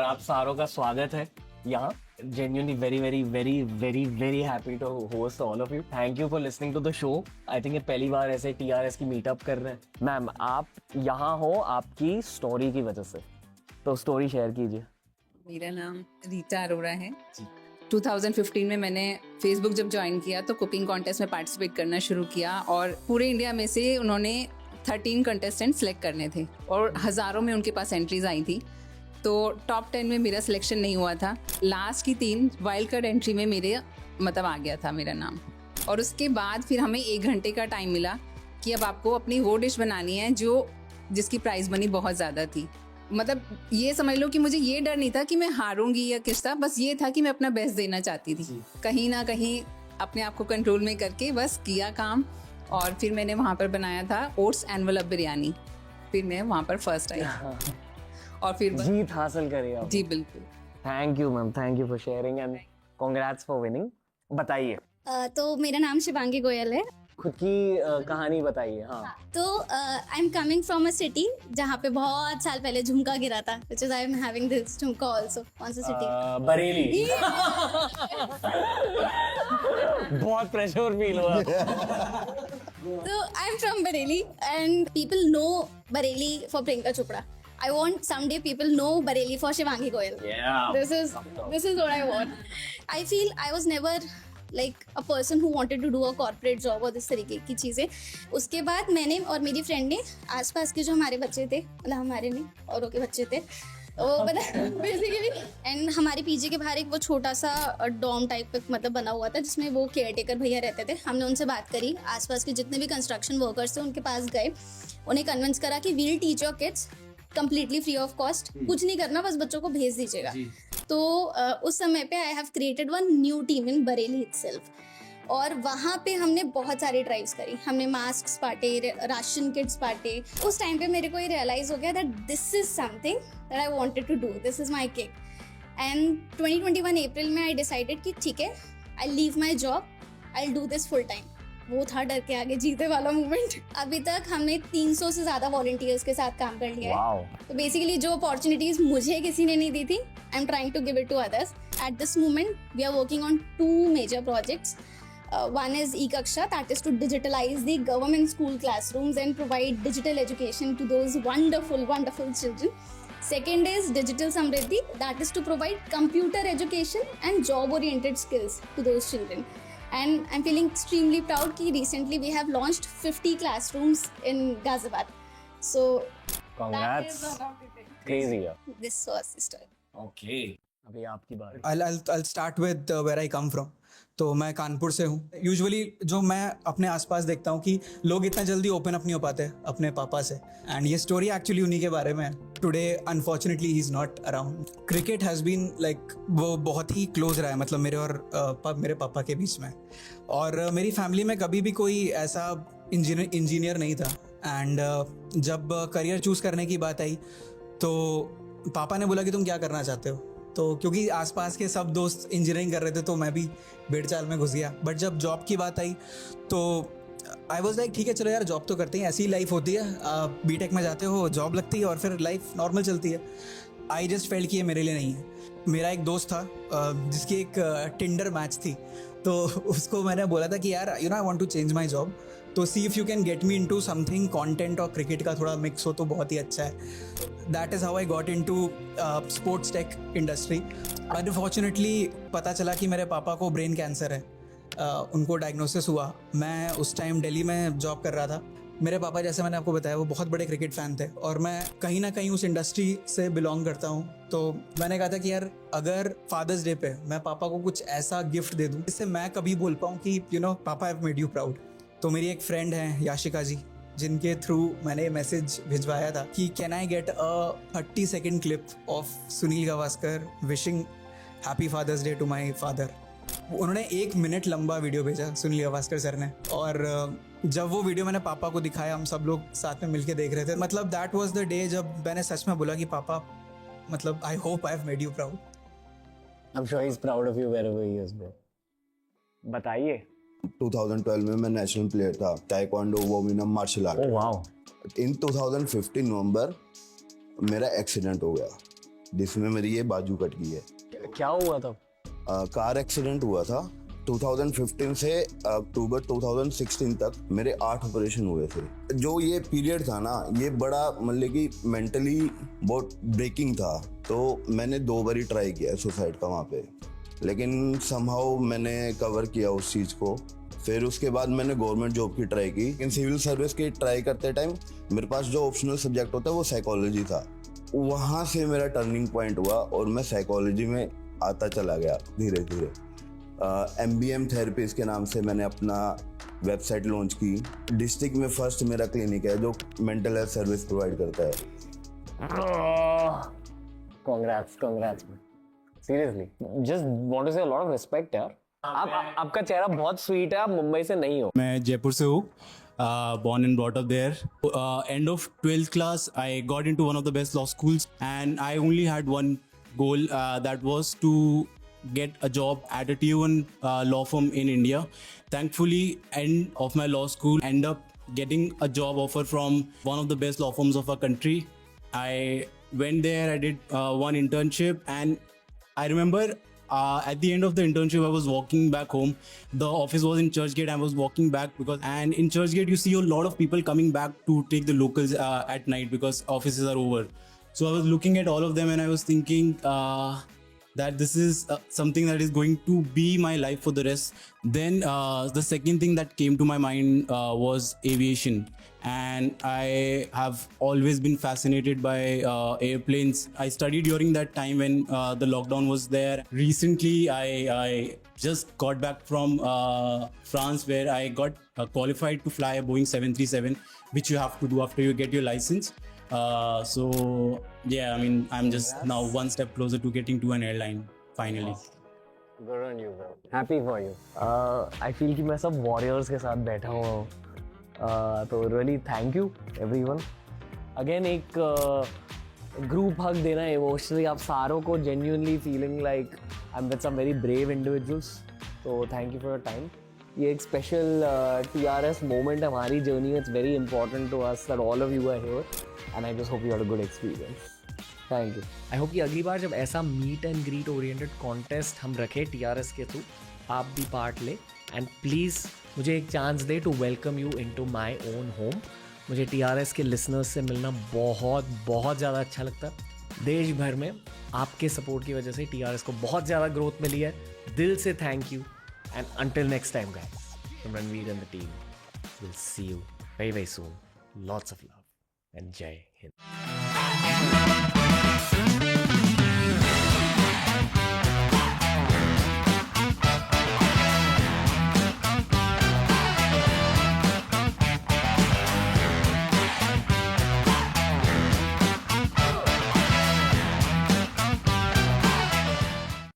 आप सारों का स्वागत है यहाँ। Genuinely very happy to host all of you. Thank you for listening to the show. I think ये पहली बार ऐसे TRS की मीटअप कर रहे हैं। मैम, आप यहाँ हो आपकी स्टोरी की वजह से, तो स्टोरी शेयर कीजिए। मेरा नाम रीता अरोड़ा है। 2015 में मैंने फेसबुक जब ज्वाइन किया तो कुकिंग कॉन्टेस्ट में पार्टिसिपेट करना शुरू किया और पूरे इंडिया में से उन्होंने 13 कंटेस्टेंट सेलेक्ट करने थे और हज़ारों में उनके पास एंट्रीज आई थी। तो टॉप 10 में मेरा सिलेक्शन नहीं हुआ था। लास्ट की 3 वाइल्ड कार्ड एंट्री में मेरे मतलब आ गया था मेरा नाम। और उसके बाद फिर हमें 1 घंटे का टाइम मिला कि अब आपको अपनी वो डिश बनानी है जिसकी प्राइस मनी बहुत ज़्यादा थी। मतलब ये समझ लो कि मुझे ये डर नहीं था कि मैं हारूंगी या किस तरह, बस ये था कि मैं अपना बेस्ट देना चाहती थी। कहीं ना कहीं अपने आप को कंट्रोल में करके बस किया काम और फिर मैंने वहाँ पर बनाया था ओट्स एनवलप बिरयानी। फिर मैं वहाँ पर फर्स्ट आई और फिर जीत हासिल करी आप। जी बिल्कुल। Thank you ma'am, thank you for sharing and congrats for winning. बताइए। तो मेरा नाम शिवांगी गोयल है। खुद की कहानी बताइए। हाँ, तो I am coming from a city जहाँ पे बहुत साल पहले झुमका गिरा था, which is I am having this झुमका आल्सो। कौन सा सिटी? बरेली। बहुत प्रेशर फील हुआ। तो I am from Bareilly and people know Bareilly for Priyanka Chopra. I want someday people know Bareilly for Shivangi Goyal. Yeah. This is what I want. I feel I was never like a person who wanted to do a corporate job और इस तरीके की चीज़ें। उसके बाद मैंने और मेरी फ्रेंड ने आसपास के जो हमारे बच्चे थे, मतलब हमारे नहीं औरों के बच्चे थे, वो बेसिकली एंड हमारे पीजी के बाहर एक वो छोटा सा डॉम टाइप मतलब बना हुआ था जिसमें वो केयर टेकर भैया रहते थे। हमने उनसे बात करी, आसपास के जितने भी कंस्ट्रक्शन वर्कर्स थे उनके पास गए, उन्हें कन्विंस करा कि we'll teach your kids completely free of cost, कुछ नहीं करना, बस बच्चों को भेज दीजिएगा। तो उस समय पे I have created one new team in Bareilly itself और वहाँ पे हमने बहुत सारी ड्राइव्स करी। हमने मास्क बांटे, राशन किट्स बांटे। उस टाइम पे मेरे को ये रियलाइज हो गया that this is something that I wanted to do, this is my kick. And 2021 April में आई डिसाइडेड कि ठीक है, I leave my job, I do this full time. वो था डर के आगे जीते वाला मोमेंट। अभी तक हमने 300 से ज़्यादा वॉलंटियर्स के साथ काम कर लिया है। तो बेसिकली जो अपॉर्चुनिटीज़ मुझे किसी ने नहीं दी थी, I am trying to give it to others. At this moment we are working on 2 major projects. One is e-Kaksha, that is to digitalize the government school classrooms and provide digital education to those wonderful children. Second is Digital Samriddhi, that is to provide computer education and job-oriented skills to those children. And I'm feeling extremely proud कि recently we have launched 50 classrooms in Ghaziabad. So congrats. Crazy. This was the story. Okay. अभी आपकी बारी। I'll start with where I come from. तो मैं कानपुर से हूँ। Usually जो मैं अपने आसपास देखता हूँ कि लोग इतना जल्दी ओपन अप नहीं हो पाते अपने पापा से, एंड ये स्टोरी एक्चुअली उन्हीं के बारे में है। Today unfortunately he is not around. Cricket has been like वो बहुत ही क्लोज रहा है, मतलब मेरे और मेरे पापा के बीच में। और मेरी फैमिली में कभी भी कोई ऐसा इंजीनियर नहीं था। एंड जब करियर चूज़ करने की बात आई तो पापा ने बोला कि तुम क्या करना चाहते हो। तो क्योंकि आसपास के सब दोस्त इंजीनियरिंग कर रहे थे तो मैं भी भेड़ चाल में घुस गया। बट जब जॉब की बात आई तो आई वॉज लाइक ठीक है चलो यार जॉब तो करते हैं, ऐसी लाइफ होती है, बीटेक में जाते हो, जॉब लगती है और फिर लाइफ नॉर्मल चलती है। आई जस्ट फेल्ट कि ये मेरे लिए नहीं है। मेरा एक दोस्त था जिसकी एक टिंडर मैच थी, तो उसको मैंने बोला था कि यार you know I want to change my job, तो see if you can get me into something content और क्रिकेट का थोड़ा मिक्स हो तो बहुत ही अच्छा है। That is how I got into sports tech industry. Unfortunately पता चला कि मेरे पापा को ब्रेन कैंसर है, उनको डायग्नोसिस हुआ। मैं उस टाइम दिल्ली में जॉब कर रहा था। मेरे पापा, जैसे मैंने आपको बताया, वो बहुत बड़े क्रिकेट फ़ैन थे और मैं कहीं ना कहीं उस इंडस्ट्री से बिलोंग करता हूँ। तो मैंने कहा था कि यार अगर फादर्स डे पे मैं पापा को कुछ ऐसा गिफ्ट दे दूँ जिससे मैं कभी बोल पाऊँ कि यू नो पापा हैव मेड यू प्राउड। तो मेरी एक फ्रेंड है याशिका जी, जिनके थ्रू मैंने मैसेज भिजवाया था कि can I get a 30 second clip of Sunil Gavaskar wishing happy father's day to my father. उन्होंने 1 मिनट लंबा वीडियो भेजा सुनील गावस्कर सर ने, और जब वो वीडियो मैंने पापा को दिखाया, हम सब लोग साथ में मिलके देख रहे थे, मतलब दैट वाज द डे जब मैंने सच में बोला कि पापा, मतलब I hope I have made you proud. I am sure he is proud of you wherever he is bro. बताइए। 2012 में मैं नेशनल प्लेयर था taekwondo vovinam martial art. Oh wow. In 2015 November मेरा एक्सीडेंट हो गया जिसमें मेरी ये बाजू कट गई है। क्या हुआ तब? कार एक्सीडेंट हुआ था। 2015 से अक्टूबर 2016 तक मेरे 8 ऑपरेशन हुए थे। जो ये पीरियड था ना, ये बड़ा मतलब कि मेंटली बहुत ब्रेकिंग था। तो मैंने 2 बार ही ट्राई किया सुसाइड का वहाँ पे, लेकिन समहाउ मैंने कवर किया उस चीज़ को। फिर उसके बाद मैंने गवर्नमेंट जॉब की ट्राई की, लेकिन सिविल सर्विस की ट्राई करते टाइम मेरे पास जो ऑप्शनल सब्जेक्ट होता है वो साइकोलॉजी था। वहाँ से मेरा टर्निंग पॉइंट हुआ और मैं साइकोलॉजी में आता चला गया धीरे धीरे। MBM थेरेपीज के नाम से मैंने अपना वेबसाइट लॉन्च की। डिस्ट्रिक्ट में फर्स्ट मेरा क्लिनिक है जो मेंटल हेल्थ सर्विस प्रोवाइड करता है। Congrats seriously, just want to say a lot of respect यार। आपका चेहरा बहुत स्वीट है, आप मुंबई से नहीं हो। मैं जयपुर से हूँ, born and brought up there. End of 12th class, I got into one of the best law schools, and I only had one goal, that was to get a job at a Tier 1 law firm in India. Thankfully, end of my law school, end up getting a job offer from one of the best law firms of our country. I went there, I did one internship, and I remember at the end of the internship, I was walking back home. The office was in Churchgate. I was walking back and in Churchgate, you see a lot of people coming back to take the locals at night because offices are over. So I was looking at all of them and I was thinking that this is something that is going to be my life for the rest. Then the second thing that came to my mind was aviation. And I have always been fascinated by airplanes. I studied during that time when the lockdown was there. Recently, I just got back from France, where I got qualified to fly a Boeing 737, which you have to do after you get your license. So yeah, I mean, I'm just now one step closer to getting to an airline finally. Good on you, bro. Happy for you. I feel कि मैं सब warriors के साथ बैठा हुआ हूँ. तो really thank you everyone. Again एक ग्रुप हग देना इमोशनली आप सारों को, genuinely feeling like I am with some very brave individuals. तो thank you for your time. ये एक स्पेशल TRS मोमेंट है हमारी जर्नी में। It's very important to us that all of you are here and I just hope you had a good experience. Thank you. I hope कि अगली बार जब ऐसा meet and greet oriented contest हम रखें TRS के through, आप भी पार्ट ले एंड प्लीज़ मुझे एक चांस दे to welcome you into my own home. मुझे TRS के लिसनर्स से मिलना बहुत बहुत ज़्यादा अच्छा लगता है। देश भर में आपके सपोर्ट की वजह से TRS को बहुत ज़्यादा ग्रोथ मिली है। दिल से thank you and until next time guys, from Ranveer and the team, will see you very very soon. Lots of love and जय हिंद।